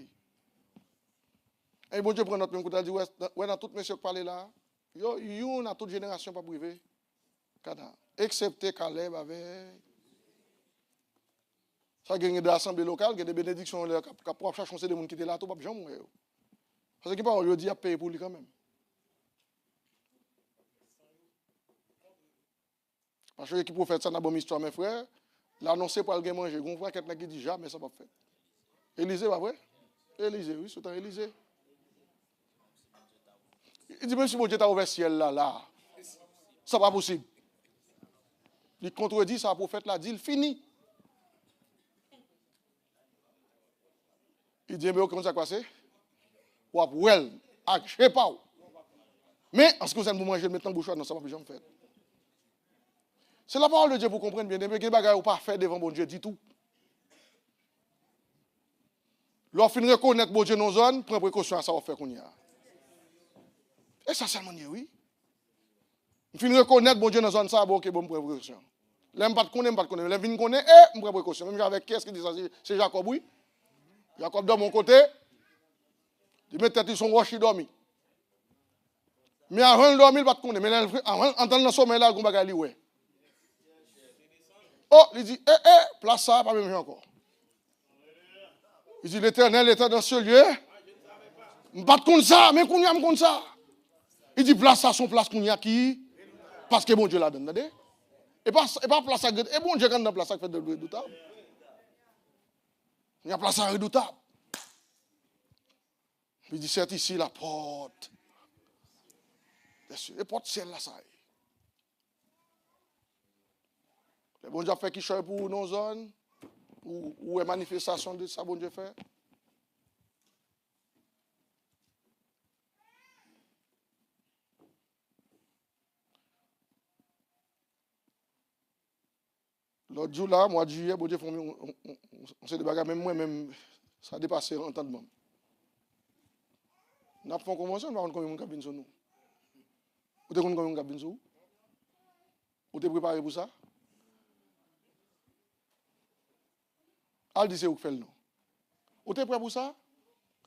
Et bon Dieu prend notre même côté, il dit, ouais, dans tout monsieur qui parle là, il y a toute génération pas privée, excepté Caleb avec. Ça gagne de l'assemblée locale, il y a des bénédictions qui peuvent chercher des gens qui étaient là, tout pas jamais. Parce que parole dit à payer pour lui quand même. Parce que qui prophète ça dans bonne histoire mes frères, l'annoncer pour le manger, on voit quelqu'un qui dit jamais ça pas fait. Élisée pas vrai? Élisée oui, c'est un Élisée. Il dit même si mon Dieu t'a ouvert le ciel là, ça pas possible. Il contredit ça, le prophète l'a dit, il finit. Il dit mais comment ça passe? Ou well, je sais pas. Mais en ce qui concerne pour manger maintenant bouchon non ça pas jamais fait. C'est la parole de Dieu pour comprendre bien, mais il y a des choses ou pas faire devant bon Dieu dit tout. Lorsqu'on reconnaître bon Dieu dans zone, prend précaution à ça on fait qu'on y a. Et ça seulement oui. On finit reconnaître bon Dieu dans zone ça bon OK bon prend précaution. L'aime pas de connaître, l'aime vinn connaît et on prend précaution. Même avec qui est-ce qui dit ça c'est Jacob oui. Jacob de mon côté, il met tête son roche dormi. Mais avant de dormir il pas connaître, mais avant entendre dans sommeil là gon bagay li ouais. Oh, il dit, place ça, pas même encore. Il dit, l'Éternel était dans ce lieu. Je ne pas contre ça, mais qu'on y a contre ça. Il dit, place ça, son place qu'on y a qui? Parce que bon Dieu l'a donné. Et pas place ça, et bon Dieu quand dans place ça fait de redoutable. Il y a place ça redoutable. Il dit, c'est ici la porte. La porte, c'est là, ça y est. Le bon Dieu fait qui choisit pour nos zones, ou une manifestation de ça, bon Dieu fait. L'autre jour là, mois de juillet, bon Dieu, on s'est débarqué, même moi, même, ça a dépassé l'entendement. Nous avons fait une convention, nous avons combien de cabines sur nous. Vous avez combien de cabines sur vous? Vous êtes préparé pour ça? Al dit c'est vous qui faites le nom. Vous êtes prêt pour ça?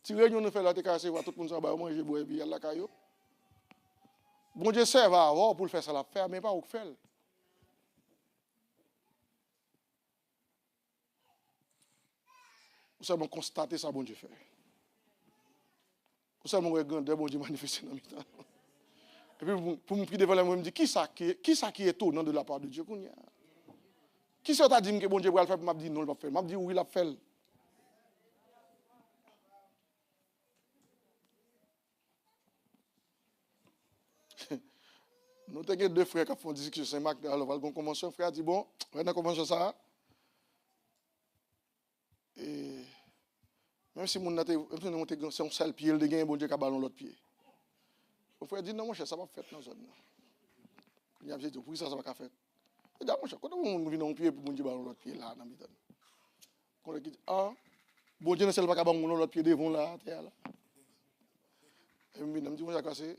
Si réunion nous fait là, tout le monde va manger, boire, et puis il y a la caillou. Bon Dieu serve à avoir pour le faire ça, la faire, mais pas vous qui faites. Vous savez constater ça, bon Dieu fait. Vous savez regarder, bon Dieu manifester dans le temps. Et puis pour me prier devant la moi, je me dis, qui ça qui est étonnant de la part de Dieu? Qui ça t'a dit que bon Dieu va le faire? Je m'a dit non, il va faire. Je m'a dit oui, il a fait. Nous avons deux frères qui font une discussion Saint-Marc, alors on va convention, frère dit bon, on va dans la convention ça. Et même si mon c'est un seul pied, il y a un bon Dieu qui a ballon l'autre pied. Le frère dit non, mon cher, ça va faire dans la zone. Il a dit pour ça va faire. Il dit mon cher, quand on vient un pied pour bon Dieu ballon l'autre pied là dans mi-temps. Quand il dit ah, bon Dieu ne sait pas qu'à ballon l'autre pied devant là, terre là. Et il me dit mon cher, c'est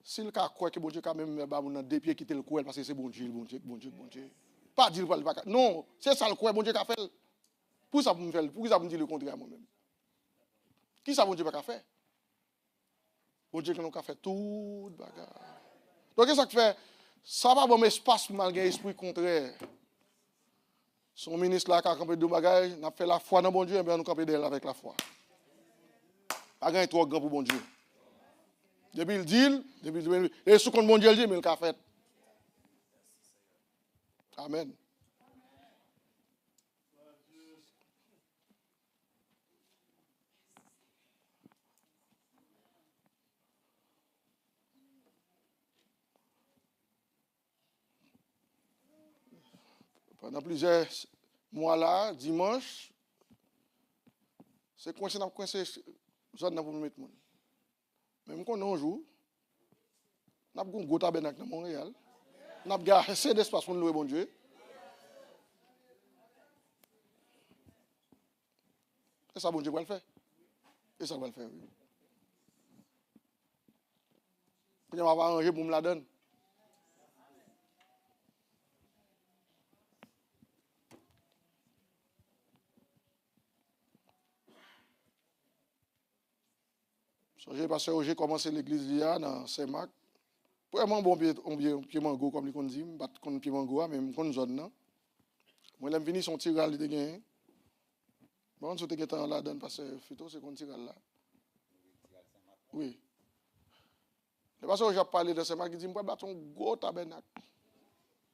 si le cas croit que bon Dieu quand même dans deux pieds quitter le coin parce que c'est bon Dieu. Pas dire pas non, c'est ça le coin bon Dieu qu'a fait. Pour ça pour me faire, pour ça me dire le contraire moi-même. Qui ça bon Dieu pas faire? Bon Dieu qui nous a fait tout bagarre. Donc qu'est-ce que ça fait? Ça va bon espace pour malgré esprit contraire. Son ministre là qui a campé de bagages, n'a fait la foi dans bon Dieu et bien nous camper d'elle avec la foi. Pas gagne trop grand pour bon Dieu. Depuis le deal, et sous compte bon Dieu, mais il a fait. Amen. Pendant plusieurs mois là, dimanche, c'est coincé dans zone pour me mettre. Même quand on joue, nous avons un gros tabernacle dans Montréal. Nous avons assez d'espace pour nous louer bon Dieu. Et ça, bon Dieu va le faire. Et ça va le faire, oui. Je vais arranger pour me la donner. J'ai passé j'ai commencé l'église là dans Saint-Marc. Vraiment bon pied mango comme on dit, pas comme pied mango mais comme zone là. Moi l'aime venir son tiral de gain. Bon, si tu es là dedans parce que Fito c'est qu'on tiral là. Oui. Le pasteur j'ai parlé de Saint-Marc, il dit moi battre un gros tabernacle.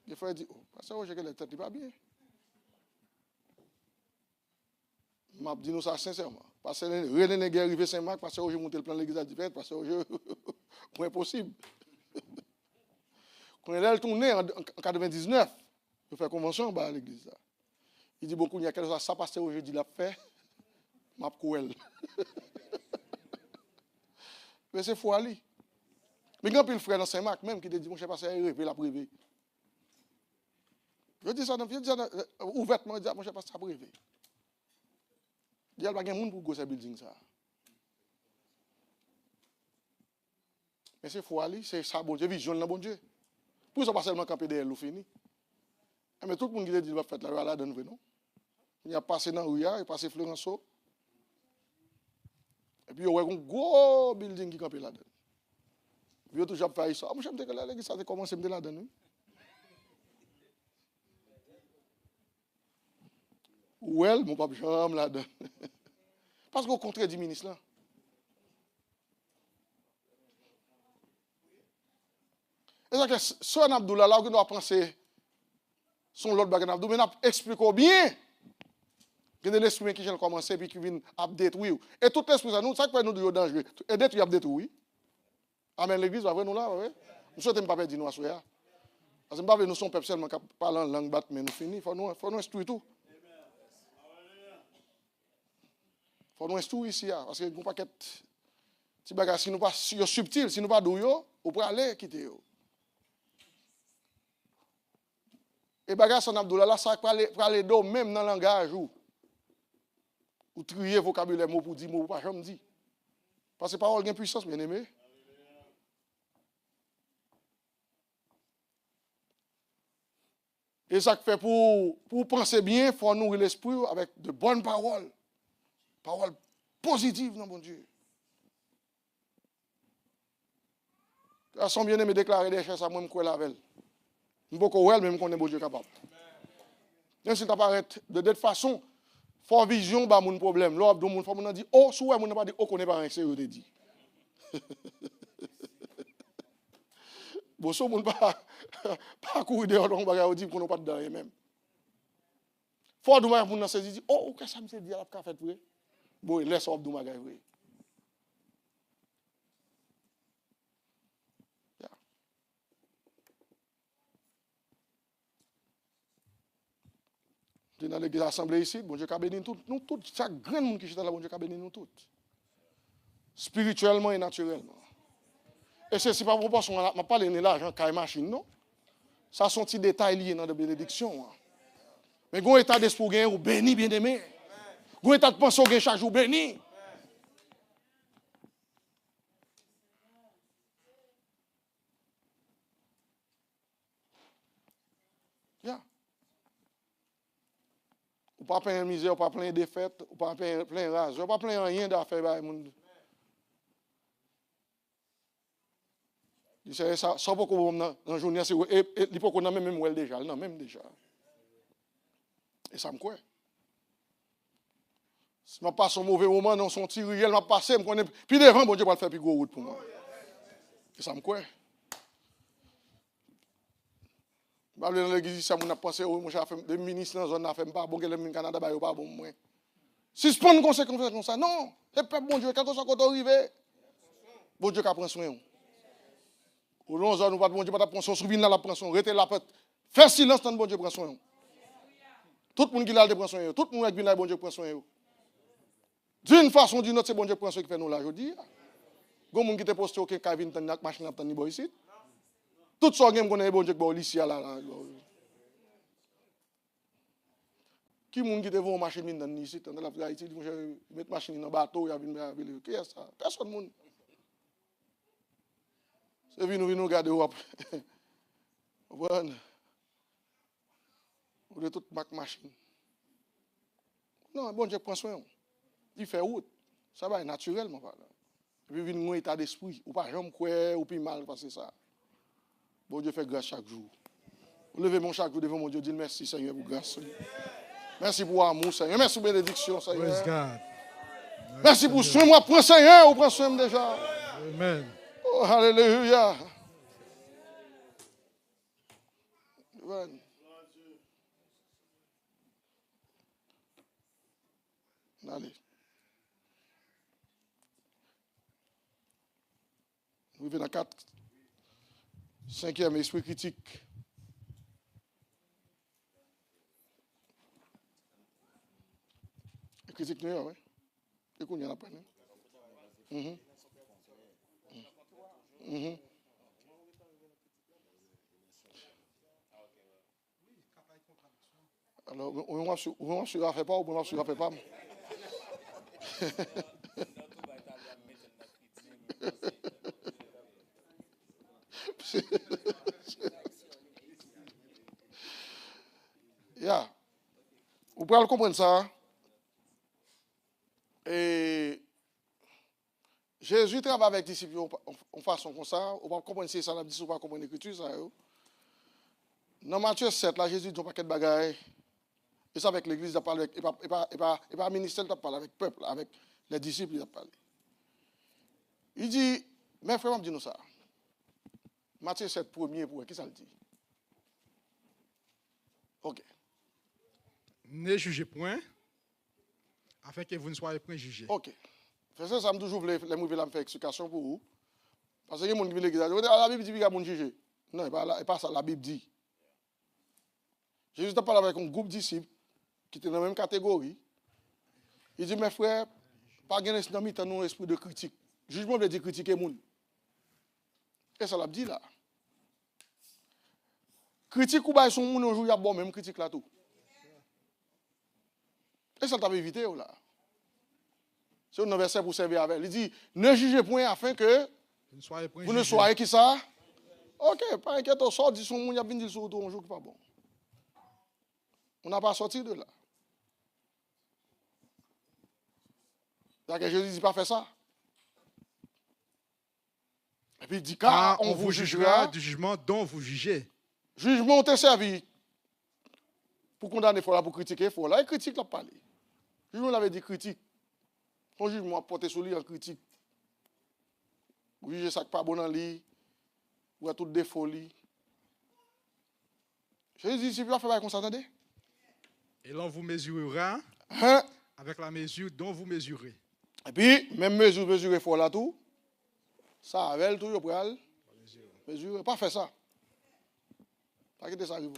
Le frère dit oh, pasteur j'ai que la tête pas bien. M'a dit nous ça sincèrement. Parce que René n'est arrivé Saint-Marc parce que j'ai monté le plan de l'église à Dipet parce que c'est impossible. Quand elle est tournée en 99, je fais convention à l'église. Il dit beaucoup, il y a quelque chose ça parce que aujourd'hui l'a fait, m'a couel. Mais c'est fou ali. Mais quand il frère dans Saint-Marc même qui te dit mon cher pasteur rêver la privé. Je dis ça ouvertement, je dis mon cher pasteur privé. Il y a pas de monde pour go ce building ça. Mais c'est fou ali, c'est ça bon Dieu vision là bon Dieu. Pour ça pas seulement camper derrière l'eau fini. Mais tout le monde qui dit va faire la donne non. Il a passé dans Ouya, il a passé Florenceau. Et puis il y a un gros building qui campé là-dedans. Puis il a toujours fait ça. Moi j'aime que l'église ça a commencé là-dedans. Well, mon papa j'aime là-dedans. Parce qu'au contraire du ministre là. Et ça que Son Abdoullah là, on doit penser son l'autre bagage Abdoullah, mais on explique bien. Il y a des esprits qui ont commencé puis qui viennent à détruire. Et tout esprit ça nous, ça que nous de dangereux. Et détruire à détruire. Amen l'église va nous là, oui. Nous souhaitons pas perdre nous à soya. Parce que nous sommes peuple seulement qui parle en langue batte mais nous finit, faut nous instruire tout. Faut nous instruire ici parce que nous pas petit bagage si nous pas subtil, si nous pas douyo, on peut aller quitter yo. Et bagage Son Abdoullah là ça pour aller do même dans langage ou trier vocabulaire mot pour dire mot pas jamais dit. Parce que parole a puissance bien aimé. Et ça fait pour penser bien, il faut nourrir l'esprit avec de bonnes paroles. Paroles positives, non, mon Dieu. À son bien-aimé déclarer des choses à moi, je la veille. Je ne peux pas même qu'on est bon Dieu capable. Même si tu apparaît de cette façon, il faut vision, bah, mon problème. L'autre, il faut dire, oh, si on n'a pas dit, oh, qu'on n'est pas un sérieux de dit. Bon, si on ne pas courir dehors, on va dire qu'on n'a pas de dents même. Faut que on a saisi, oh, qu'est-ce que ça me dit à la fait pour bon, laisse on Abdou Magay oui. Dans l'église assemblée ici, bon Dieu a béni nous tous, chaque grand monde qui est là, bon Dieu a béni nous tous. Spirituellement et naturellement. Et c'est pas proportion, on pas parlé de l'argent, caille machine, non? Ça sont petits détails liés dans la bénédiction. Mais quand état d'esprit gain ou béni bien aimé. Quand état de pensée gain chaque jour béni. Yeah. Ou pas plein de misère, ou pas plein de défaites, ou pas plein de rage, ou pas plein de rien d'affaires. C'est ça, ça pour qu'on dans journée, il faut qu'on a même well déjà, non même déjà. Et ça me croit. Si je passe un mauvais moment dans son tir, il m'a passé, puis devant, bon Dieu va le faire plus gros route pour moi. Et ça me croit. Je vais dans l'église, ça m'a pensé, moi j'ai fait des ministres dans la zone, je ne pas bon, que le Canada, pas bon, moi. Si je prends une conséquence comme ça, non, c'est pas bon Dieu, quand on soit arrivé, bon Dieu qui prend soin. Ou non, nous pas bon Dieu, pas prendre soin, souvient dans la prendre soin, rester la porte, faire silence tant bon Dieu prend soin. Tout le monde qui l'a prend soin, tout le monde qui vient là, bon Dieu prend soin. D'une façon ou d'une autre, c'est bon Dieu prend soin qui fait nous là, je dis. Gon moun qui te poste aucun Kevin tan nak machine tan ni boy ici. Tout ça game connaît bon Dieu que bon lycée là. Qui moun qui te vend machine mine dans ici, dans la Haïti, mettre machine dans bateau, y a vinn qui est ça? Personne moun. C'est vinn nous regarder Europe. Voilà. Ou de toute machine. Non, bon Dieu prend soin. Il fait route. Ça va naturellement par là. Et puis, vient un état d'esprit. Ou pas jamais quoi, ou puis mal passer ça. Bon Dieu fait grâce chaque jour. Levez mon chaque jour devant mon Dieu, dis merci Seigneur pour grâce. Merci pour amour Seigneur. Merci pour bénédiction Seigneur. Praise God. Merci pour soin. Moi, prends Seigneur, ou prends soin déjà. Amen. Oh, alléluia. Allez. Nous venons dans 4. 5e, esprit critique. Critique, oui. Et qu'on y en a pas, non? Alors, on va sur fait pas ou on va sur fait pas. Yeah. Vous pouvez comprendre ça. Et Jésus travaille avec les disciples en façon comme ça. On va comprendre si ça n'a dit, on va comprendre l'écriture. Dans Matthieu 7, là, Jésus dit un paquet de bagailles. Et ça, avec l'église, il parle avec, et pas ministère, il parle avec le peuple, avec les disciples, il parle. Il dit, mais frère, dis-nous ça. Matthieu 7, premier, pour qui ça le dit? Ok. Ne jugez point, afin que vous ne soyez point jugés. Ok. C'est ça, ça me toujours les mauvais faire explication pour vous. Parce que les gens qui viennent l'église, la Bible dit qu'il y a des gens juger. Non, ce n'est pas ça, la Bible dit. Jésus a parlé avec un groupe de disciples qui étaient dans la même catégorie. Il dit, mes frères, pas gagner dans un esprit de critique. Jugement veut dire critiquer les gens. Et ça l'a dit là. Critique ou pas son monde un jour, il y a bon même critique là tout. Et ça t'a évité là. C'est un verset pour servir avec. Il dit, ne jugez point afin que vous ne soyez qui ça? Ok, pas inquiète, on sort, dit son monde, il y a bien dit sur un jour qui pas bon. On n'a pas sorti de là. D'accord, Jésus dit pas faire ça. Et puis il dit, car on vous jugera du jugement dont vous jugez. Jugement t'est servi pour condamner, il faut là, pour critiquer, il faut là. Et critique, là, parler. Jugement, l'avait dit critique. Ton jugement porté sur lui en critique. Vous jugez ça qui pas bon dans lui, ou à tout défaut lui. Jésus dit, si vous faire comme ça, attendez. Et l'on vous mesurera avec la mesure dont vous mesurez. Et puis, même mesure, il faut là tout. Ça, avec tout, il faut mesurer. Pas faire ça. Pas quitter ça arrive.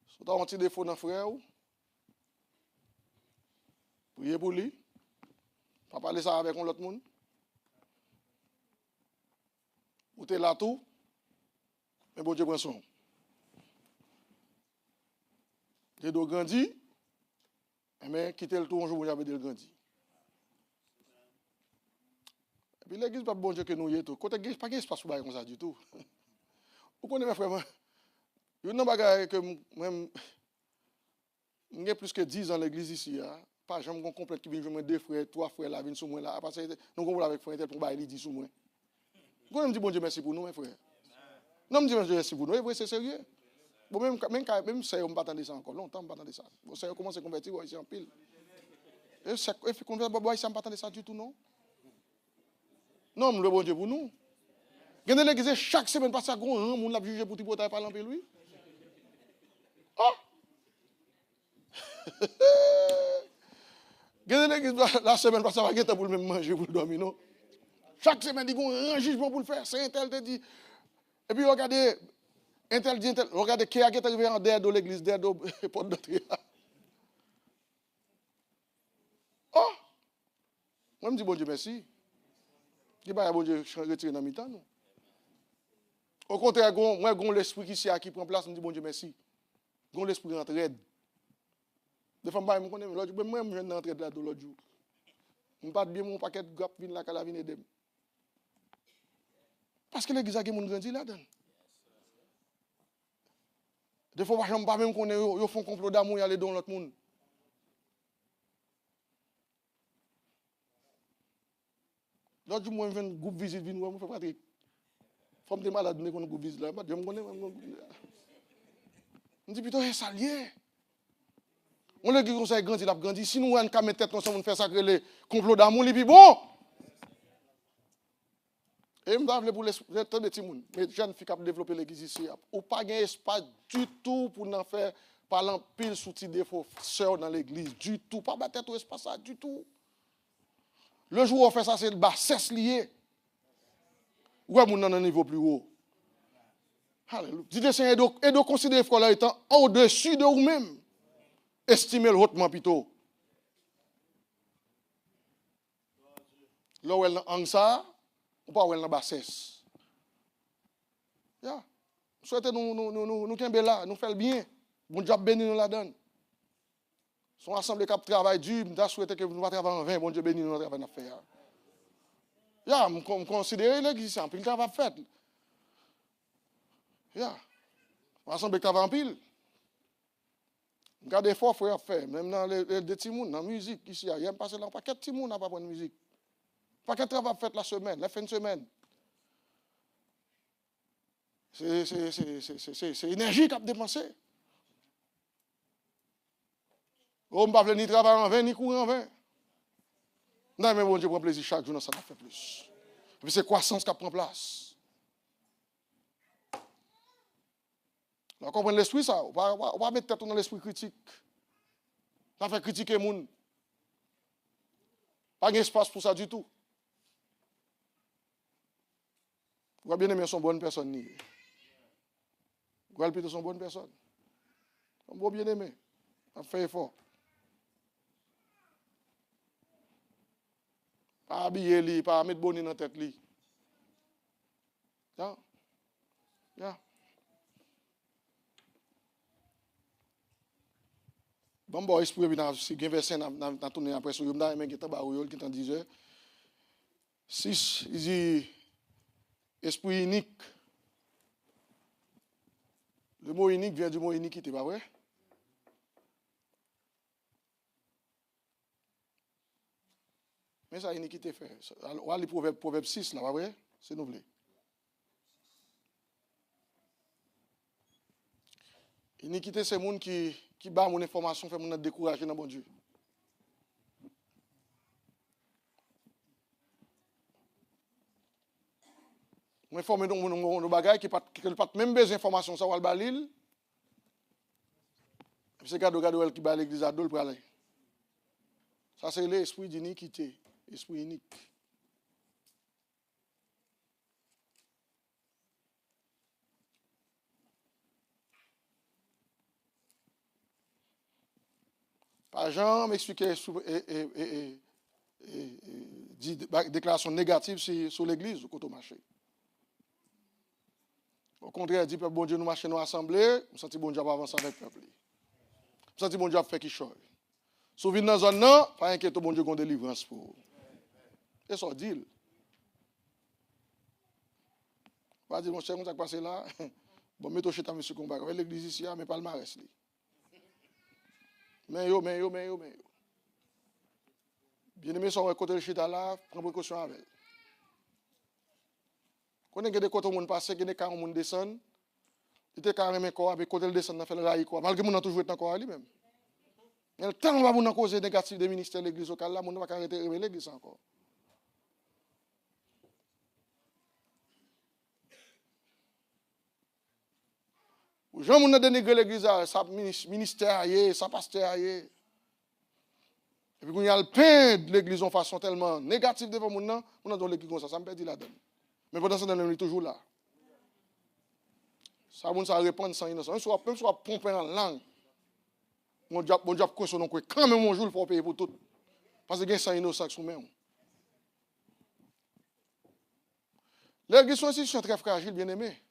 Si tu as un petit défaut dans le frère, priez pour lui. Pas parler ça avec l'autre monde. Ou tu es là tout. Mais bon Dieu prend son. Tu dois grandir. Mais quitter le tout un jour où j'avais dit grandir. Et puis l'église, pas bon Dieu que nous y est tout. Côté l'église, pas d'espace pour comme ça du tout. Vous connaissez mes frères? Il y a une bagaille que même. Il y a plus que 10 ans l'église ici. Pas jamais complète qui vient jouer 2 frères, 3 frères là, viennent sous moi là. Parce que nous avons avec frère pour bailler 10 sous moi. Vous me dites bon Dieu merci pour nous, mes frères. Non, me dites merci pour nous, c'est sérieux. Bon, même si on ne pas attendre ça encore longtemps, on ne pas attendre ça. Bon, ça commence à convertir ici en pile. Et ça fait convertir ici, on ne pas attendre ça du tout, non? Non, le bon Dieu pour nous. Vous avez l'église chaque semaine, parce que on l'a jugé pour tout le parler en paix, lui. Oh! La semaine passée, on va pour le même manger, pour le dormir, non? Chaque semaine, il y a un jugement pour le faire. C'est un tel te dit. Et puis, regardez, un tel dit, regardez qui est arrivé en dehors de l'église, dehors de la porte d'entrée. Oh! Moi, je me dis, bon Dieu, merci. Je ne dis pas, bon Dieu, je retire dans mi-temps, non? Au contraire, moi, j'ai l'esprit qui prend place, je me dis, bon Dieu, merci. J'ai l'esprit rentre raide. Des fois, je me connais, moi, je viens d'entrer là l'autre jour. Je ne pas bien mon paquet de grappes, vin là, la vine et parce que l'église a grandi là-dedans. Des fois, je ne sais pas même qu'on ils font un complot d'amour et aller dans l'autre monde. L'autre jour, moi, je viens un groupe visite, je fais Patrick. Faut me malade, mais qu'on a groupe visite là. Je me connais, je dis plutôt, ça lié. On le dit comme ça, il a grandi. Si nous, on a mis tête ensemble, on fait ça, les complots d'amour, il est bon. Et je me pour les petits gens, les jeunes filles qui ont développé l'église ici, ou pas un espace du tout pour en faire parler pile sous des défauts sœurs dans l'église, du tout. Pas battre tout espace ça, du tout. Le jour où on fait ça, c'est le bassesse lié. Ouais, mon dans un niveau plus haut. Alléluia. Dites Seigneur, et de considérer frère étant au-dessus de vous-même. Estimez-le hautement plutôt. Là où elle a ça, ou pas où elle a bassesse. Yeah. Souhaitez nous qu'un là, nous faire le bien. Bon Dieu béni nous la donne. Son assemblée qui travaille dur, nous souhaitons que nous ne travaillions en vain. Bon Dieu béni nous travail à faire. Yeah, je considère l'église en pile travail fait. Yeah. L'assemblée qui travaille en pile. Regardez fort, frère, faire. Même dans les petits monde, dans la musique, ici, il y a un passé là, un paquet de petits monde n'a pas de musique. Un paquet de travail fait la semaine, la fin de semaine. C'est l'énergie qu'a dépensé. On ne va pas ni travailler en vain, ni courir en vain. Non, mais bon Dieu prend plaisir chaque jour, ça va faire plus. Et puis c'est croissance qui prend place. On comprend l'esprit, ça. On va mettre tête dans l'esprit critique. On va faire critiquer les gens. Pas d'espace pour ça du tout. Vous avez bien aimé son bonne personne. Vous avez plutôt son bonne personne. On va bien aimé. On fait effort. Pas habiller lui, pas mettre bonne dans la tête lui. Yeah. Yeah. Bon, esprit, si il y a un verset dans tourner après, il y a un qui est en 10 heures. 6, il dit esprit unique. Le mot unique vient du mot iniquité, pas vrai? Mais ça, iniquité fait. On va aller proverbe 6, là, pas vrai? C'est nous voulons. Iniquité, c'est le monde qui bat mon information, fait mon décourager dans bon Dieu. On informe nos bagages qui ne pas même besoin d'informations, ça va le balil. C'est gado qui bat l'église à dol pour aller. Ça, c'est l'esprit d'iniquité, esprit unique. Par Jean m'expliquait déclaration négative sur l'église au côté marché. Au contraire, il dit peuple bon Dieu nous marcher nous assemblée, on senti bon Dieu va avancer avec le peuple. On senti bon Dieu fait qui chose. Si vous venez dans la zone non, pas inquiétez bon Dieu qu'on délivrance pour. Et ça dit. Pas dire mon cher, on s'est passé là. Bon, mettez au chez monsieur combat avec l'église ici, mais pas le marais. Mais yo. Bien aimé, son côté de chita là, prends précaution avec. Quand on a des côtés où on passe, il y a des cas où on descend, il y a des cas où on avec côté de descend, on fait le rail quoi. Malgré qu'on a toujours été encore lui-même. Mais le temps où on a causé négatif des ministères de l'église locale là, on ne va pas arrêter de l'église encore. Jean on a dénigré l'église, sa ministère, sa pasteur. Et puis quand il y a le pain de l'église en façon tellement négative devant mon on a dans l'église comme ça me perd la donne. Mais pendant ce temps, on est toujours là. Ça, on ça répond sans innocence. Même si on pomper en langue, mon diable consonne que quand même un jour, il faut payer pour tout. Parce que c'est sans innocence sous même. L'église sont institutions très fragiles, bien aimés.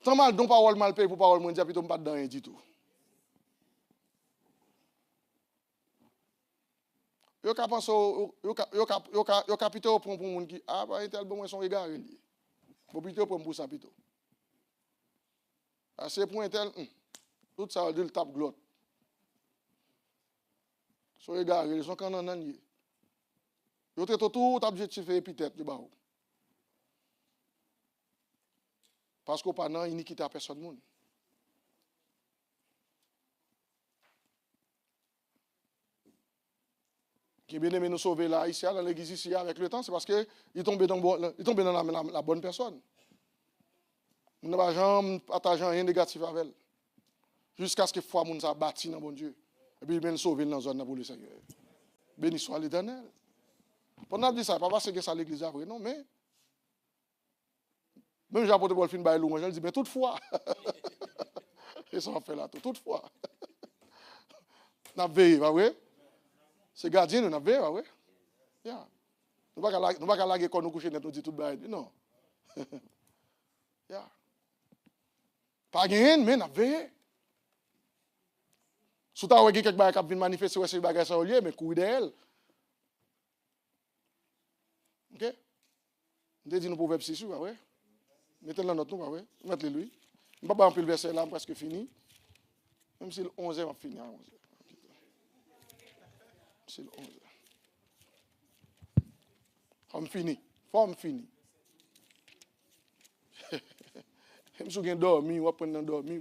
Tant mal don parole mal payé pour parole mondiale, puis on pas dedans rien du tout. Yo ka pense yo capité au pour monde qui bah tel bon son regard lié. Faut plutôt prendre pour ça plutôt. À ce point tel tout ça le tape glotte. Son regard ils sont quand nan lié. Yo traite tout objectif et épithète de barreau. Parce qu'on pas nan iniquité à personne monde. Qui bien aimé nous sauver là, ici, dans l'église ici, avec le temps, c'est parce qu'il est tombé dans la bonne personne. On n'a pas jamais partagé rien de négatif avec elle. Jusqu'à ce que foi moun sa bâti dans bon Dieu. Et puis il vient sauver dans la zone pour le Seigneur. Béni soit l'Éternel. Pendant que dit ça, pas parce que ça l'église après, non, mais même j'apporte pour le fin de louange, je dis, mais toutefois, et ça en fait là, toutefois, n'a veillé, pas vrai? C'est gardien, nous n'a veillé, pas vrai? Yeah. Nous ne pouvons pas laguer quand nous coucher net, nous dit tout le monde, non. Yeah. Pas gagné, mais n'a veillé. Si tu as quelqu'un qui vient manifester, c'est bagage ça au lieu, mais couille d'elle. OK? Je dis nous proverbes 6, pas vrai? Mettez-le dans notre nom, pas vrai? Mettez-le lui. Je ne vais pas remplir le verset là, presque fini. Même si le 11e va finir. C'est le 11e. Forme fini. Forme fini. Même si vous avez dormi, vous apprenez à dormir.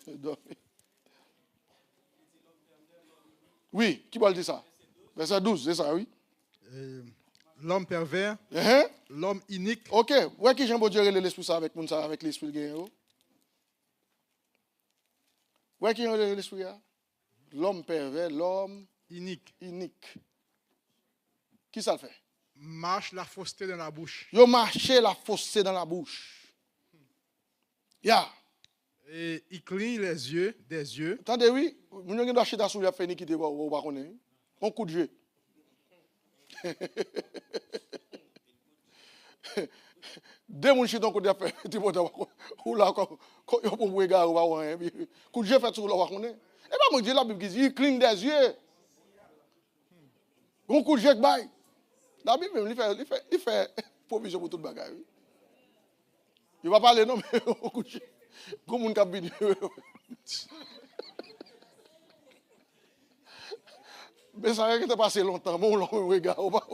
Dormir. Oui, qui va dire ça? Verset 12, c'est ça, oui. L'homme pervers, l'homme inique. Ok, où est-ce que Jean Dieu relève l'esprit ça avec l'esprit de guerre? Où est-ce qu'il relève l'esprit là? L'homme pervers, l'homme inique. Qui ça le fait? Marche la fausseté dans la bouche. Yo marche la fausseté dans la bouche. Ya. Et il cligne les yeux, des yeux. Attendez, oui. Vous n'avez pas acheté sous la fait qui te voit ou pas connaître. Un coup de jeu. Deux moun chita coup de fait, tu peux ou là quand yo pour regarder ou pas coup de jeu fait sur là pas connaître. Et pas moi dire la Bible qui dit il cligne des yeux. Un coup de jeu bail. La Bible même il fait provision pour toute bagaille. Il va parler non mais un coup de jeu. Comme moun k'ap vini. Mais ça a été passé longtemps, mais on regarde ou pas.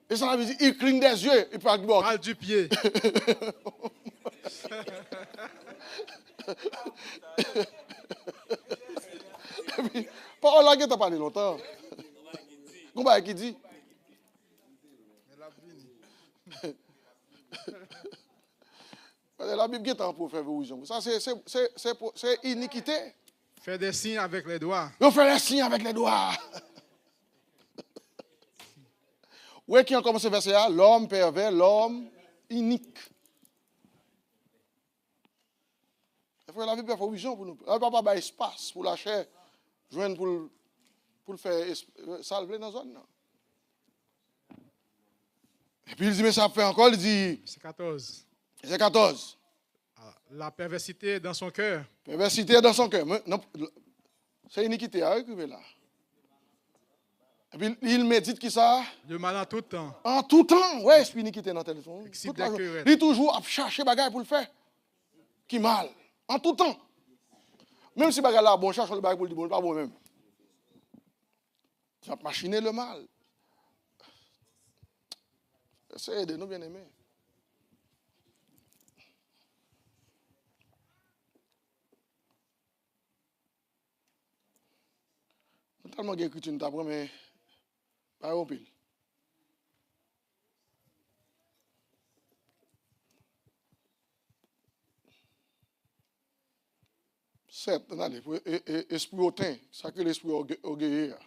Et ça veut dire, il cligne des yeux, il parle du bord. Parle du pied. Parole là qui t'a parlé longtemps. Comment qui dit? La Bible qui est en pour faire vision. Ça, c'est iniquité. Faire des signes avec les doigts. On fait des signes avec les doigts. Où est-ce qu'il y a comme ce verset là? L'homme pervers, l'homme inique. Il faut la Bible faire vision pour nous. Il ne va pas espace pour la chair, joindre pour le faire salver dans la zone. Et puis il dit, mais ça fait encore, il dit. C'est 14. C'est 14. La perversité dans son cœur. Perversité dans son cœur. C'est iniquité à écrire là. Et puis il médite qui ça? Le mal en tout temps. En tout temps, ouais, c'est iniquité dans le téléphone. Il est toujours à chercher bagaille pour le faire. Qui mal. En tout temps. Même si bagaille là, bon, cherche le bagaille pour le dire, bon, pas bon même. Tu vas machiner le mal. C'est aider nous bien aimés. Tellement d'écriture, tu t'apprends, mais pas en pile. Certes, esprit hautain, ça que l'esprit orgueilleux.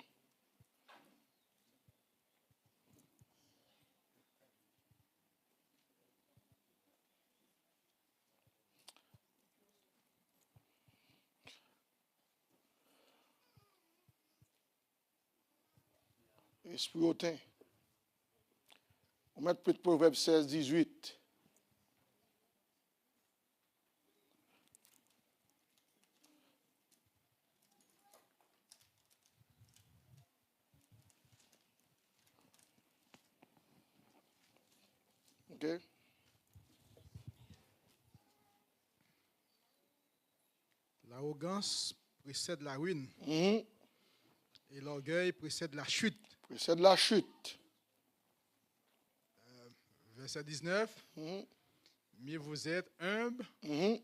Esprit hautain. On met peut-être Proverbe 16, 18. OK? L'arrogance précède la ruine. Et l'orgueil précède la chute. Précède la chute. Verset 19. Mieux vous êtes humble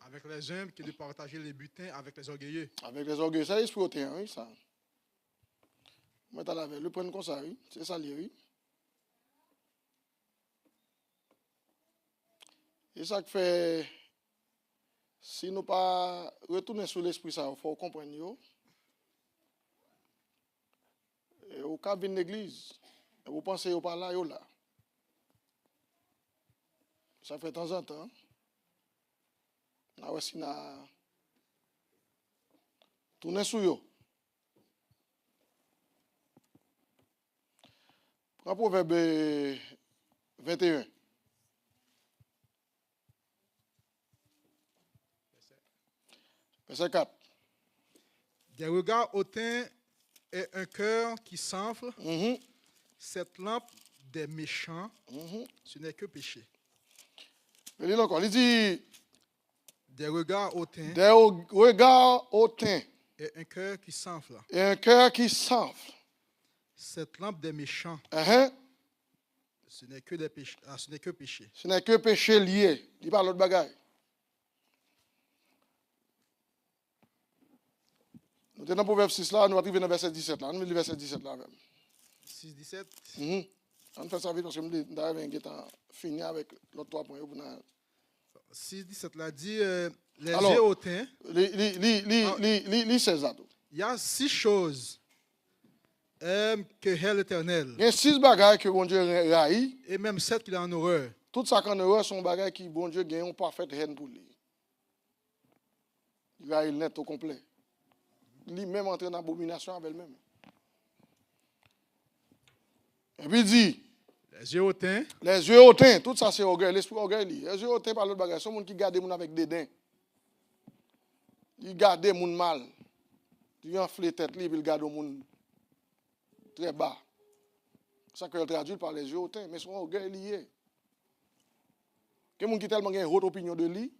avec les humbles que de partager les butins avec les orgueilleux. Avec les orgueilleux, ça l'esprit hautain, oui, ça. Moi, tu l'avais, le prendre comme ça, oui. C'est ça, oui. Et ça qui fait, si nous pas retourner sur l'esprit, ça, il faut comprendre. Et au cas de l'église, vous pensez au par là, là. Ça fait de temps en temps. Là, si na tourner sur eux. Prends Proverbe 21. Verset 4. Des regards hautains et un cœur qui s'enfle. Cette lampe des méchants, ce n'est que péché. Il dit encore, il dit des regards hautains. Des regards hautains. Et un cœur qui s'enfle. Et un cœur qui s'enfle. Cette lampe des méchants. Ce n'est que des péchés. Ce n'est que péché. Ce n'est que péché lié. Il parle l'autre bagaille. Nous sommes dans le Proverbe 6 là, nous arrivons dans le verset 17 là. Nous lisons le verset 17 là même. 6, 17. On fait ça vite parce que nous avons fini avec l'autre 3 points. 6, 17 là dit les yeux hautains. Lis César. Il y a 6 choses que hait l'Éternel. Il y a 6 bagailles que bon Dieu raille. Et même 7 qu'il a en horreur. Tout ça qu'en horreur sont bagailles qui bon Dieu gagne en parfaite haine pour lui. Il raille net au complet. Lui-même entré dans l'abomination avec elle-même. Et puis il dit, les yeux hautains. Les yeux hautains, tout ça c'est orgueil, l'esprit orgueil. Les yeux hautains par l'autre bagage, c'est le monde qui garde les gens avec dédain. Il garde les gens mal. Il enfle la tête, il garde les gens très bas. C'est ça que je traduis par les yeux hautains, mais son orgueil lié. Quelqu'un qui tellement une haute opinion de lui,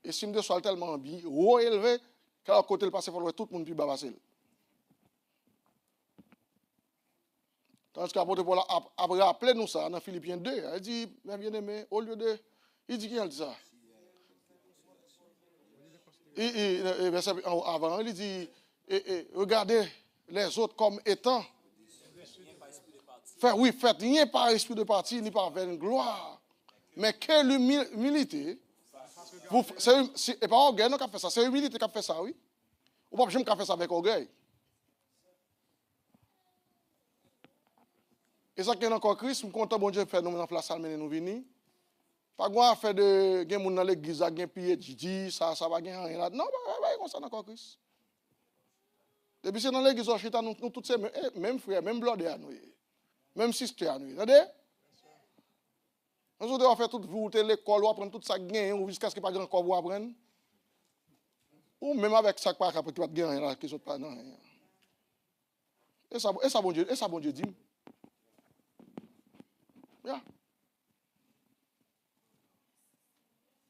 et si me soit tellement bien, haut élevé, quand à côté le passé, il faut tout le monde puis babasser. Tandis qu'apôtre Paul a rappelé nous ça dans Philippiens 2. Il dit, mes bien-aimés, au lieu de. Il dit qui a dit ça? Avant, il dit, regardez les autres comme étant. Faites rien par esprit de parti, ni par vaine gloire. Mais quelle humilité. Et pas orgueil, non, qui a fait ça. C'est humilité qui a fait ça, oui. Ou pas, je ne fait ça avec orgueil. Et ça qui est encore Christ, je suis content, bon Dieu, fait nous dans la salle, mais nous venir. Pas de affaire de gen moun dans l'église, gen pied Didi, ça va gen rien là. Non, pas comme ça encore Christ. Depuis c'est dans l'église, nous tous ces même frères, même bloodé à nous. Même sister à nous. Entendez? Nous devons faire toute vous l'école, ou apprendre tout ça gain, ou jusqu'à ce qu'il n'y ait pas grand corps pour apprendre. Ou même avec ça, pas de gain rien là, qui sont pas non. Et ça bon Dieu dit. Yeah.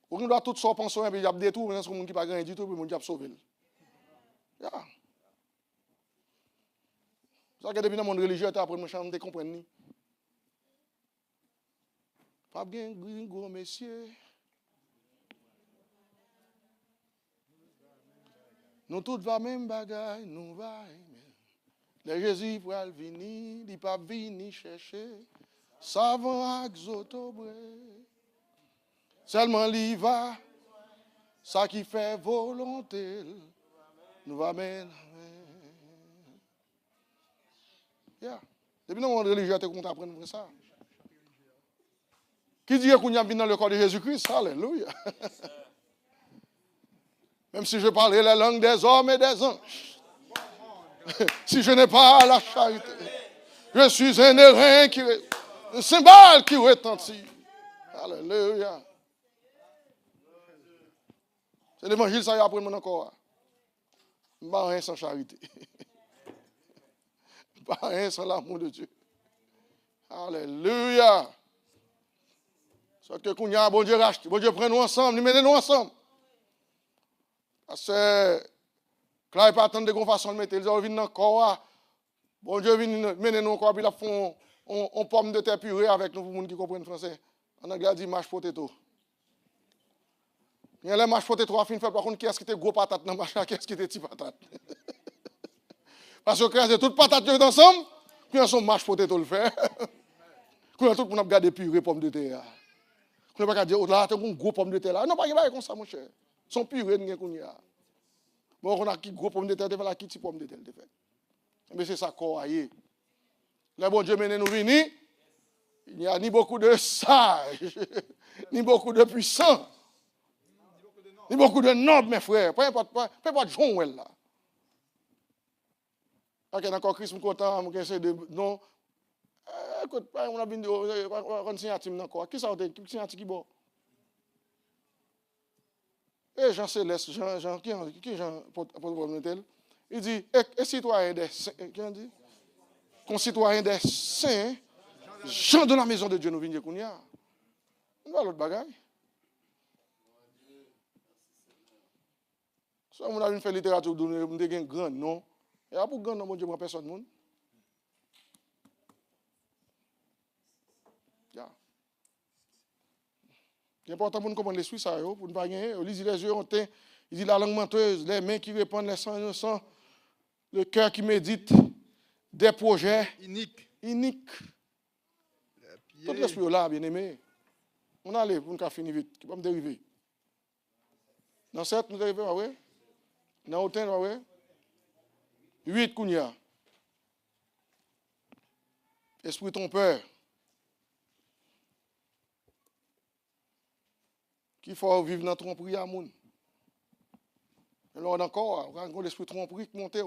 On doit tout ça penser, mais il y a des détours, mais c'est un monde qui n'a pas rien du tout, puis on a sauvé. Yeah. C'est ça que depuis dans le monde religieux, tu apprends, je ne comprends pas. Pas bien, gringo, messieurs. Nous tous va même bagaille, nous va. Les Jésus pour venir, il pas venir chercher. Savant axotobre. Seulement l'y va, ça qui fait volonté, nous va mener. Yeah. Depuis le monde religieux, tu es content d'apprendre ça. Qui dit qu'on y a dans le corps de Jésus-Christ? Alléluia. Même si je parlerai la langue des hommes et des anges, si je n'ai pas la charité, je suis un airain un cymbale qui retentit. Alléluia. C'est l'évangile, ça y a appris mon encore. Pas rien sans charité. Pas rien sans l'amour de Dieu. Alléluia. C'est que qu'on y a, bon Dieu rachète, bon Dieu prend nous ensemble, nous mettons nous ensemble. Parce que là, il n'y a pas tant de façon de mettre, ils ont vu dans le corps, Bon Dieu vient mener nous encore, puis il a fait une pomme de terre purée avec nous pour les gens qui comprennent français. En anglais, il dit mashed potato. Il y a les mashed potato à fin fait, par contre, qui est-ce qui était gros patate dans le machin, qui est-ce qui était petit patate? Parce que quand toutes patates ensemble, puis ensemble mashed potato le fait. Quand tout le monde a gardé purée pomme de terre. Quand on va dire, oh là, tu as un gros pomme de terre là. Non, pas comme ça, mon cher. Son purée, n'y a. Bon, on a qui gros pomme de terre, là, qui petit pomme de terre, fait. Mais c'est ça qu'on a. Le bon Dieu mène nous venir. Il n'y a ni beaucoup de sages, ni beaucoup de puissants, ni beaucoup de nobles, mes frères. Peu importe Jean là. Ok, d'accord, Christ, je suis content, je suis de. Non. Écoute, on a bien dit, on a signé encore. Qui ça a été? Qui signé qui bon? Et Jean Céleste, qui Jean Paul il dit, et citoyen des saints, qui on dit? Concitoyen des saints, Jean de la maison de Dieu nous vient Kounia. On va l'autre bagaille. Si on a une fait littérature, on a un grand nom. Et pour grand nom, mon Dieu, personne monde. C'est important pour nous comprendre l'esprit, ça, pour ne pas gagner. Il dit les yeux ont teint, il dit la langue menteuse, les mains qui répondent, les sangs innocents, le cœur qui médite, des projets iniques. Tout l'esprit là, bien aimé. On allait pour nous finir vite, qui va me dériver. Dans 7, nous arrivons, oui. Dans 8, oui. 8, Kounia. Esprit trompeur. Qu'il faut vivre dans tromperie à moun. Et là, encore, on a l'esprit tromperie qui monte.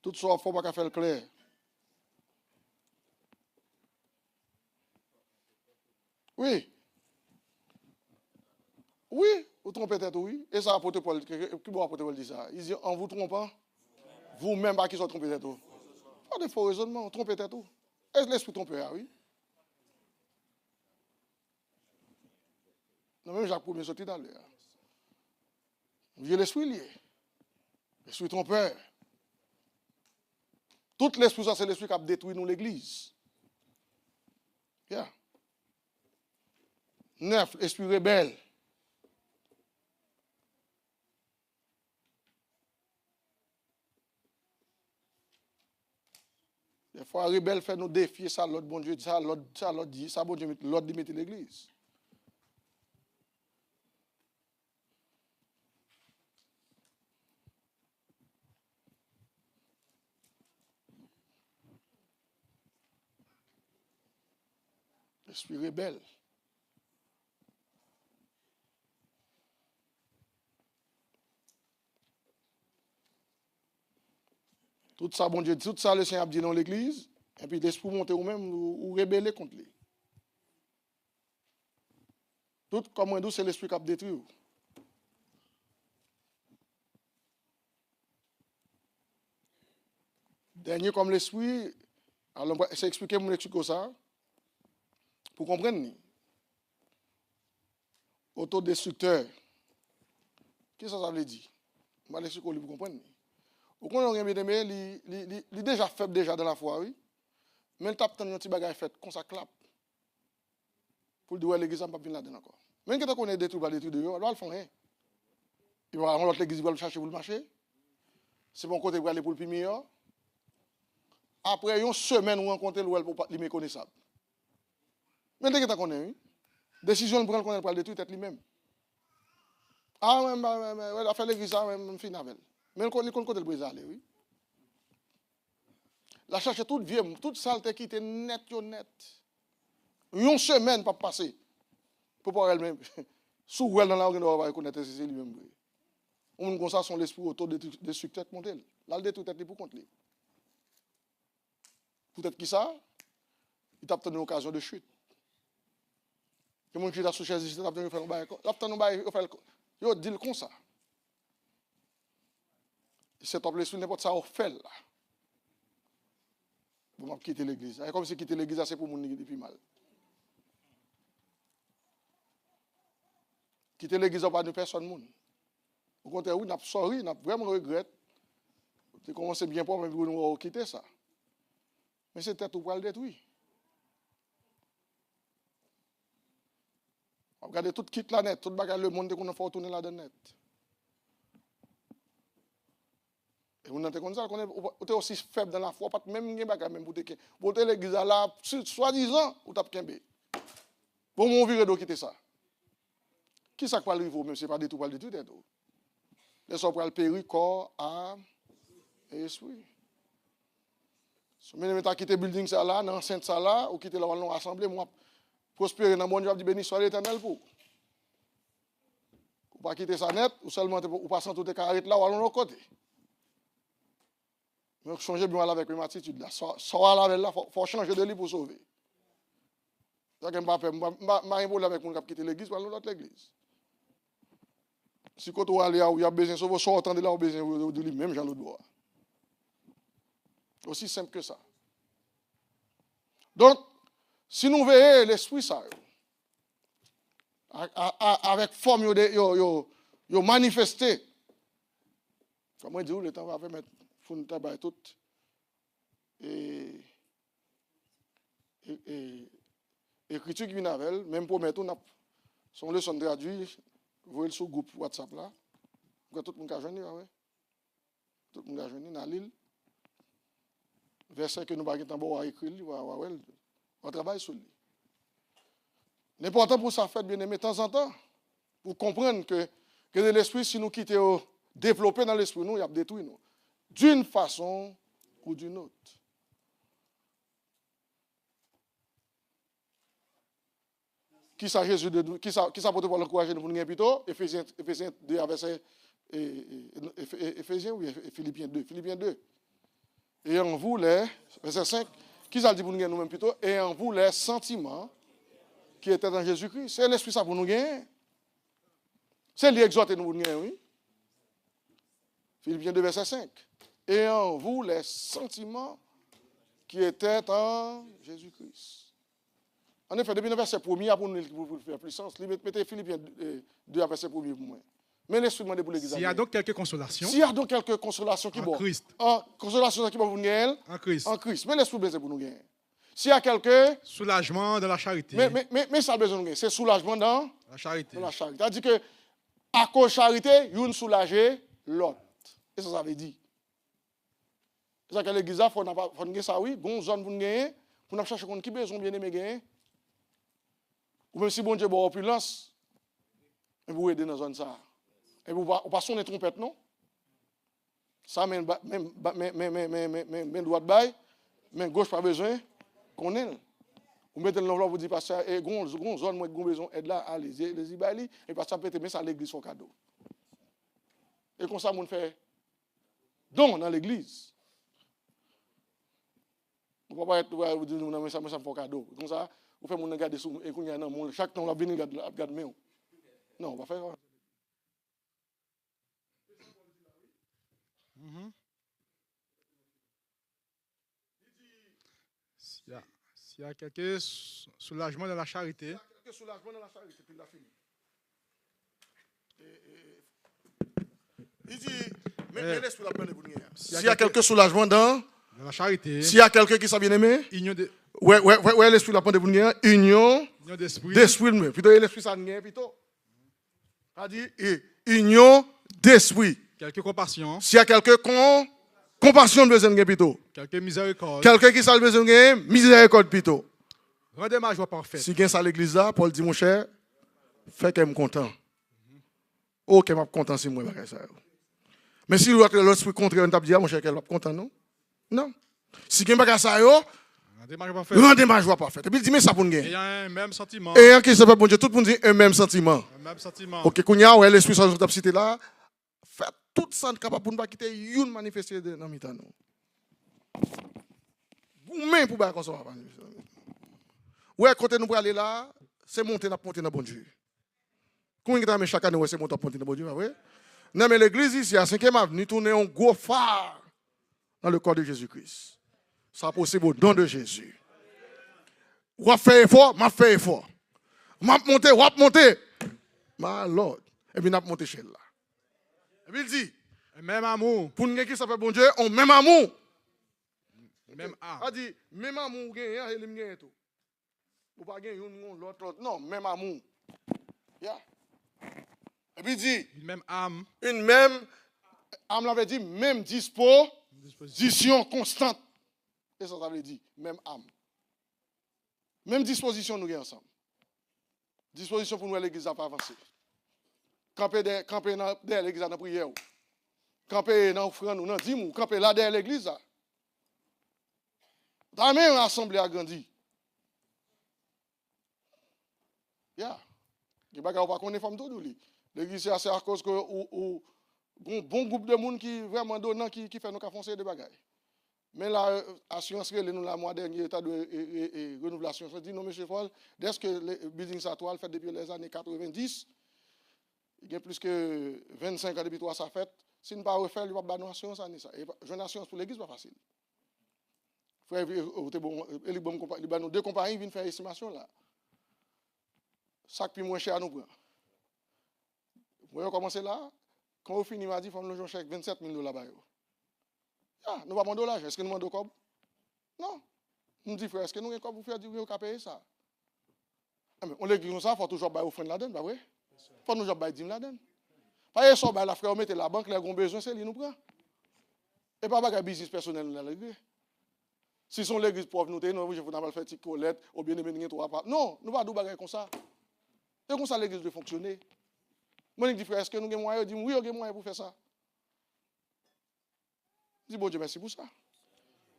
Tout ça, il ne faut pas faire le clair. Oui. Oui, vous trompez peut-être, oui. Et ça, apôtre Paul, qui bon apôtre Paul dit ça? Il dit, en vous trompant, vous-même, pas qui sont trompés peut-être. Pas de faux raisonnement, trompez peut-être. Est-ce l'esprit trompeur, oui? Non, même Jacques Premier sorti dans l'air. J'ai l'esprit lié. L'esprit trompeur. Tout l'esprit, ça, c'est l'esprit qui a détruit nous l'église. Yeah. 9, esprit rebelle. Des fois, rebelle fait nous défier ça, l'autre bon Dieu, ça, l'autre dit, ça, bon Dieu, l'autre dit, mettez l'église. Esprit rebelle. Tout ça, bon Dieu, tout ça, le Seigneur a dit dans l'église, et puis l'esprit monte ou même, ou rebeller contre lui. Tout comme on dit, c'est l'esprit qui a détruit. Dernier comme l'esprit, alors c'est expliquer mon explique ça, pour comprendre. Autodestructeur. Qu'est-ce que ça veut dire? Je vais l'expliquer pour comprendre. Au contraire, il est déjà faible déjà dans la foi, oui. Mais il tape un petit bagage fait, comme ça clap. Pour dire, l'église n'a pas venir là-dedans encore. Même quand on est détruit, il va le faire rien. Il va avoir l'autre église, il va le chercher pour le marché. C'est bon côté pour aller pour le plus meilleur. Après une semaine, on rencontre le pour les méconnaissables. Mais dès que tu connais, oui. Décision de prendre pour le détruire tête lui-même. Ah, mais il a fait l'église, même fin avec. Mais il connaît côté le brésil, oui. La cherche toute vieille, toute saleté qui était net. Une semaine pas passer. Pour pas elle-même. Sous elle dans la on va reconnaître que c'est lui-même. On comme ça son l'esprit autour de succès monter. Là le détruire tête pour contre lui. Peut-être qui ça? Il t'a obtenu une occasion de chute. Et mon qui a sous chaise ici, il t'a obtenu faire un bail. Il dit comme ça. Cet homme l'esprit n'importe ça au fait là. Vous m'avez quitté l'église. C'est comme si quitter l'église, c'est pour mon qui depuis mal. Quitter l'église, on va de personne. Au contraire, oui, n'a sorry, n'a vraiment regret. Tu commencé bien pour nous quitter ça. Mais c'est tête ou pour le détruire. Regardez tout quitte la net, tout bagage le monde qu'on a fait tourner la net. Et vous n'êtes comme ça, vous êtes aussi faible dans la foi, pas même un bagage même pour te l'église là, soi-disant, ou t'as kembe. Pour mon virer de quitter ça. Qui ça va arriver même c'est pas du tout du tout. Laissons pour le périr corps, âme et esprit. Si vous avez quitté le building ça là, dans l'enceinte ça là, ou quitter la assemblée, moi prospérer dans mon Dieu, dit béni soit l'Éternel pour. Ou pas quitter ça net, ou seulement ou pas sans tout tes carrettes là ou aller de l'autre côté. Mais changer bien avec une attitude là. Ça avec là, faut changer de lit pour sauver. Ça que m'a un problème avec mon qui quitter l'église pour aller dans l'autre église. Si quand on aller où il y a besoin sauver, soit entendre là où besoin de lui même Jean le doigt. Aussi simple que ça. Donc si nous veillons l'esprit ça, avec forme yo manifesté, comme on dit, le temps va mettre fond tabac tout et écriture qui vient avec elle, même pour mettre son leçon traduit, vous voyez sur le groupe WhatsApp là, tout le monde a joindre, ouais. Tout le monde a joindre dans l'île. Verset que nous avons écrit, on travaille sur lui. L'important pour ça, fait bien aimé, de temps en temps, pour comprendre que l'esprit, si nous quittons, développer dans l'esprit, nous, il y a détruit nous. D'une façon ou d'une autre. Qui ça Jésus de qui ça peut pour l'encourager nous gagner plutôt Éphésiens 2 verset Éphésiens ou Philippiens 2. Philippiens 2. Et en vous les verset 5, qui ça dit pour nous gagner nous-mêmes plutôt et en vous les sentiments qui étaient dans Jésus-Christ. C'est l'esprit ça pour nous gagner. C'est lui exhorter nous pour nous gagner, oui. Philippiens 2 verset 5. Et en vous les sentiments qui étaient en Jésus-Christ. En effet, depuis le verset 1er, pour faire puissance, mettez Philippiens 2 verset 1er pour moi. Mais l'esprit demande pour l'église. S'il y a donc quelques consolations. S'il y a donc quelques consolations qui en Christ. Consolation qui vont vous gagner. En Christ. En Christ. Mais l'esprit blessé pour nous gagner. S'il y a quelques. Soulagement dans la charité. Mais ça a besoin de gagner. C'est soulagement dans la charité. Dans la charité. C'est-à-dire que, à cause de charité, une soulager l'autre. Et ça veut dire. C'est ça que l'église a, il faut gagner ça, oui. Bon, zone pour nous gagner. Pour nous chercher qui besoin bien aimé gagner. Ou même si bon Dieu a opulence, vous aider dans la zone ça. Et vous pas sonner trompette, non? Ça, même droite bail, même gauche pas besoin, qu'on ait. Vous mettez l'enveloppe, vous dites, pasteur, et gon zone, moi, j'ai besoin d'aide là, allez-y, et pasteur, peut-être, mais ça, l'église, son cadeau. Et comme ça, on fait don dans l'église. On ne peut pas être, vous dites, non, mais ça me fait un cadeau. Comme ça, vous faites mon regarder sous, et qu'on y a non, chaque temps, on va venir regarder, non, on va faire ça. S'il y a quelques soulagements dans la charité. Il y a quelques soulagements dans la charité, puis il a fini. Il dit, mais l'esprit la peine de vous dire. S'il y a quelques soulagements dans la charité. S'il y a quelqu'un qui s'est bien aimé. Ouais, l'esprit la peine de vous dire. Union d'esprit. Plutôt l'esprit ça n'est plutôt. C'est-à-dire, union d'esprit. Quelques compassion. S'il y a quelques compassion de besoin de plutôt. Quelques miséricorde. Quelqu'un qui a besoin de miséricorde plutôt. Rendez ma joie parfaite. Si quelqu'un à l'église là, Paul dit mon cher, fait qu'elle me content. Oh, qu'elle m'a content si moi ça. Mais si l'esprit contraire, on t'a dit mon cher qu'elle va content non? Non. Si quelqu'un pas ça yo, rendez ma joie parfaite. Et puis il dit mais ça pour nous. Il y a un même sentiment. Et en qui s'appelle bon Dieu, tout le monde dit un même sentiment. Un même sentiment. OK, kounya ouais l'esprit ça t'a cité là. Fait tout ça capable pour ne pas quitter une manifester dans mitan nous. Vous même pour pas comme ça. Ouais, côté nous pour aller là, c'est monter dans bon Dieu. Quand on est chaque année, c'est monter dans bon Dieu, ouais. Non mais l'église ici à 5e avenue tourner un gros phare dans le corps de Jésus-Christ. Ça possible au don de Jésus. Ou a fait effort, m'a fait effort. M'a monter, ma Lord. Et puis n'a monter chez là. Et puis il dit, même amour, pour nous qui s'appelle bon Dieu, on même amour. même âme. A dit, même amour, il y a un tout. Ou pas gagner l'autre. Non, même amour. Yeah. Et puis il dit, Une même âme, une même, âme l'avait dit, même disposition constante. Et ça veut dire, même âme. Même disposition nous avons ensemble. Disposition pour nous l'église n'a pas avancé. Camper derrière l'église dans la prière. Camper dans l'offrande ou dans le dîme. Camper là derrière l'église. Dans la même assemblée a grandi. Yeah. Il n'y a pas qu'on est femme tout. L'église c'est à cause que un bon groupe de monde qui vraiment donnant qui fait nos foncer de bagailles. Mais la assurance nous la mois dernier état de renouvelation ça dit non monsieur Paul dès que le building Satoile fait depuis les années 90 il y a plus que 25 ans depuis toi ça fait si nous pas refaire il va pas assurance ça et jeune assurance pour l'église pas facile. Frère il bon nous deux compagnies viennent faire estimation là. Ça plus moins cher à nous prendre. Vous commencer là quand on finit m'a dit faut nous jouer chèque 27 000 $ là-bas. Ah, nous ne demandons pas l'argent. Est-ce que nous demandons quoi? Non. Nous disons, frère, est-ce que nous avons quoi pour faire du mieux qu'à payer ça? On l'église comme ça, il faut toujours bailler offrande là-dedans, pas vrai? Il faut toujours bailler dîme là-dedans. Pas que ça, la frère, on mette la banque, les ont besoin, c'est lui nous prend. Et pas un business personnel dans l'église. Si son l'église pauvre, nous disons, non, je vais faire une collecte, ou bien nous trois pas. Non, nous ne pouvons pas faire comme ça. C'est comme ça l'église doit fonctionner. Moi, je dis, frère, est-ce que nous avons moyen? Je dis, oui, nous avons moyen pour faire ça. Je dis, bon Dieu, merci pour ça.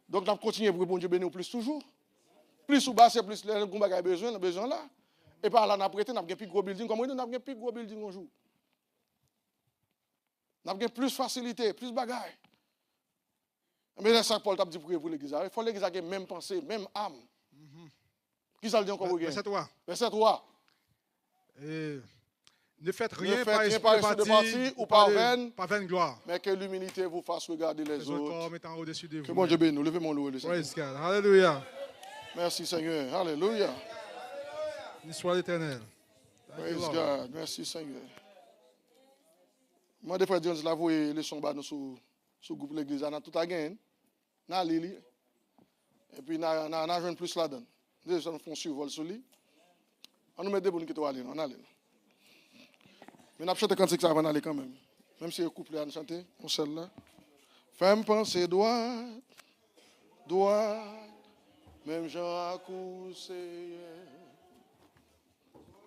Donc, nous continuons pour que bon Dieu bénisse plus toujours. Plus ou bas, c'est plus les gens qui ont besoin là. Et par là, nous avons prêté, nous avons plus gros building. Comme nous avons plus gros building un jour. Nous avons plus facilité, plus de bagaille. Mais c'est ça que Paul t'a dit pour l'église. Il faut l'église ait même pensée, même âme. Qui ça le dit encore? Verset 3. Verset 3. Ne faites rien par esprit de parti ou par vaine gloire. Mais que l'humilité vous fasse regarder les autres. Mettant au-dessus de vous. Que bon Dieu bénisse nous. Levez mon loup. Praise God. Alléluia. Merci Seigneur. Alléluia. L'histoire éternelle. Praise God. Merci Seigneur. Moi, des fois, Dieu nous a envoyé les sons sur le groupe de l'église. On a tout à gagner. On a lili. Et puis, on a joué plus là-dedans. Nous faisons survol sur lui. On nous met des bonnes qui sont allés. On a allé. Mais on a chanté quand c'est que ça va aller quand même. Même si le couple a chanté, on celle-là. Femme pensée droite, même Jean à coucher.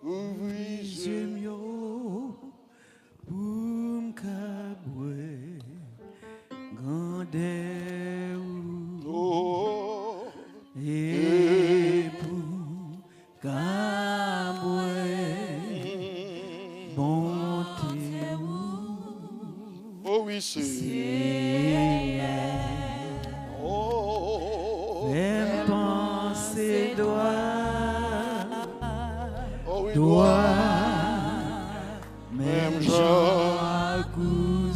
Ouvrir les yeux pour m'cabouer, grandeur et pour cabouer, bonté oh oui c'est même pensée doit même Jean à coucher.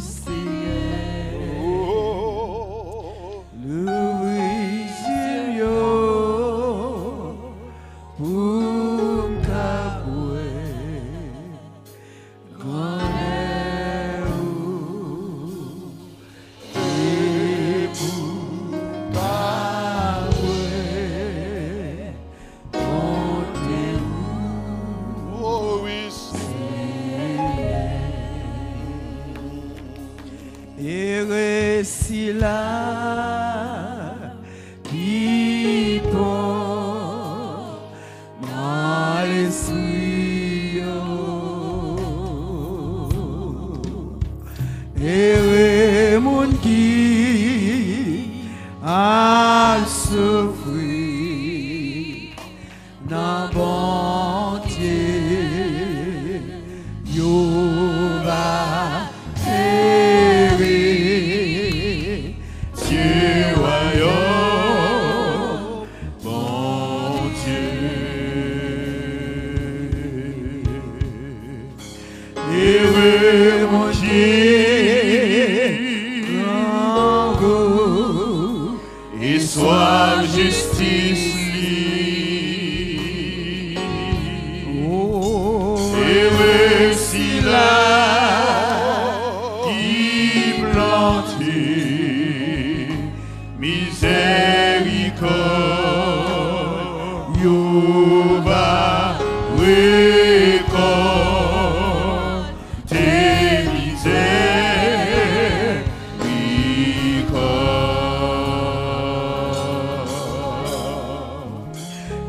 record tes misères,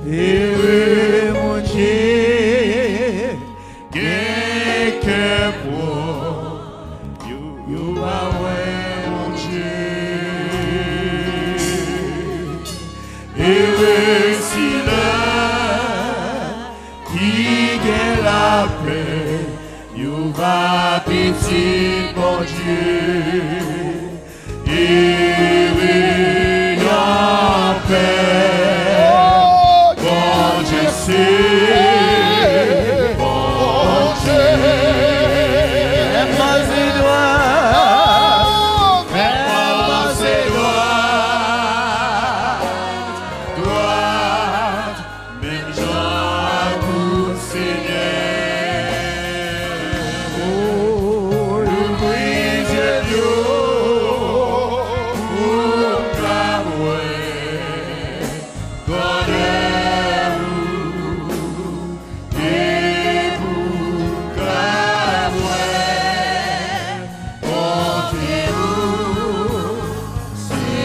heureux mon Dieu, quelqu'un pour you are mon Dieu, heureux si qui gagne la paix, you va petit mon Dieu, heureux en paix, bon Dieu c'est, bon Dieu, fais-moi ses doigts, fais-moi ses doigts, droite, même Jean pour Seigneur, oh, le brise Dieu, pour clamer, bonheur, et pour clamer, montez-vous, Seigneur.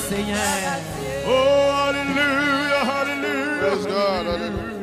Seigneur. Oh, hallelujah, hallelujah. Praise God. Hallelujah.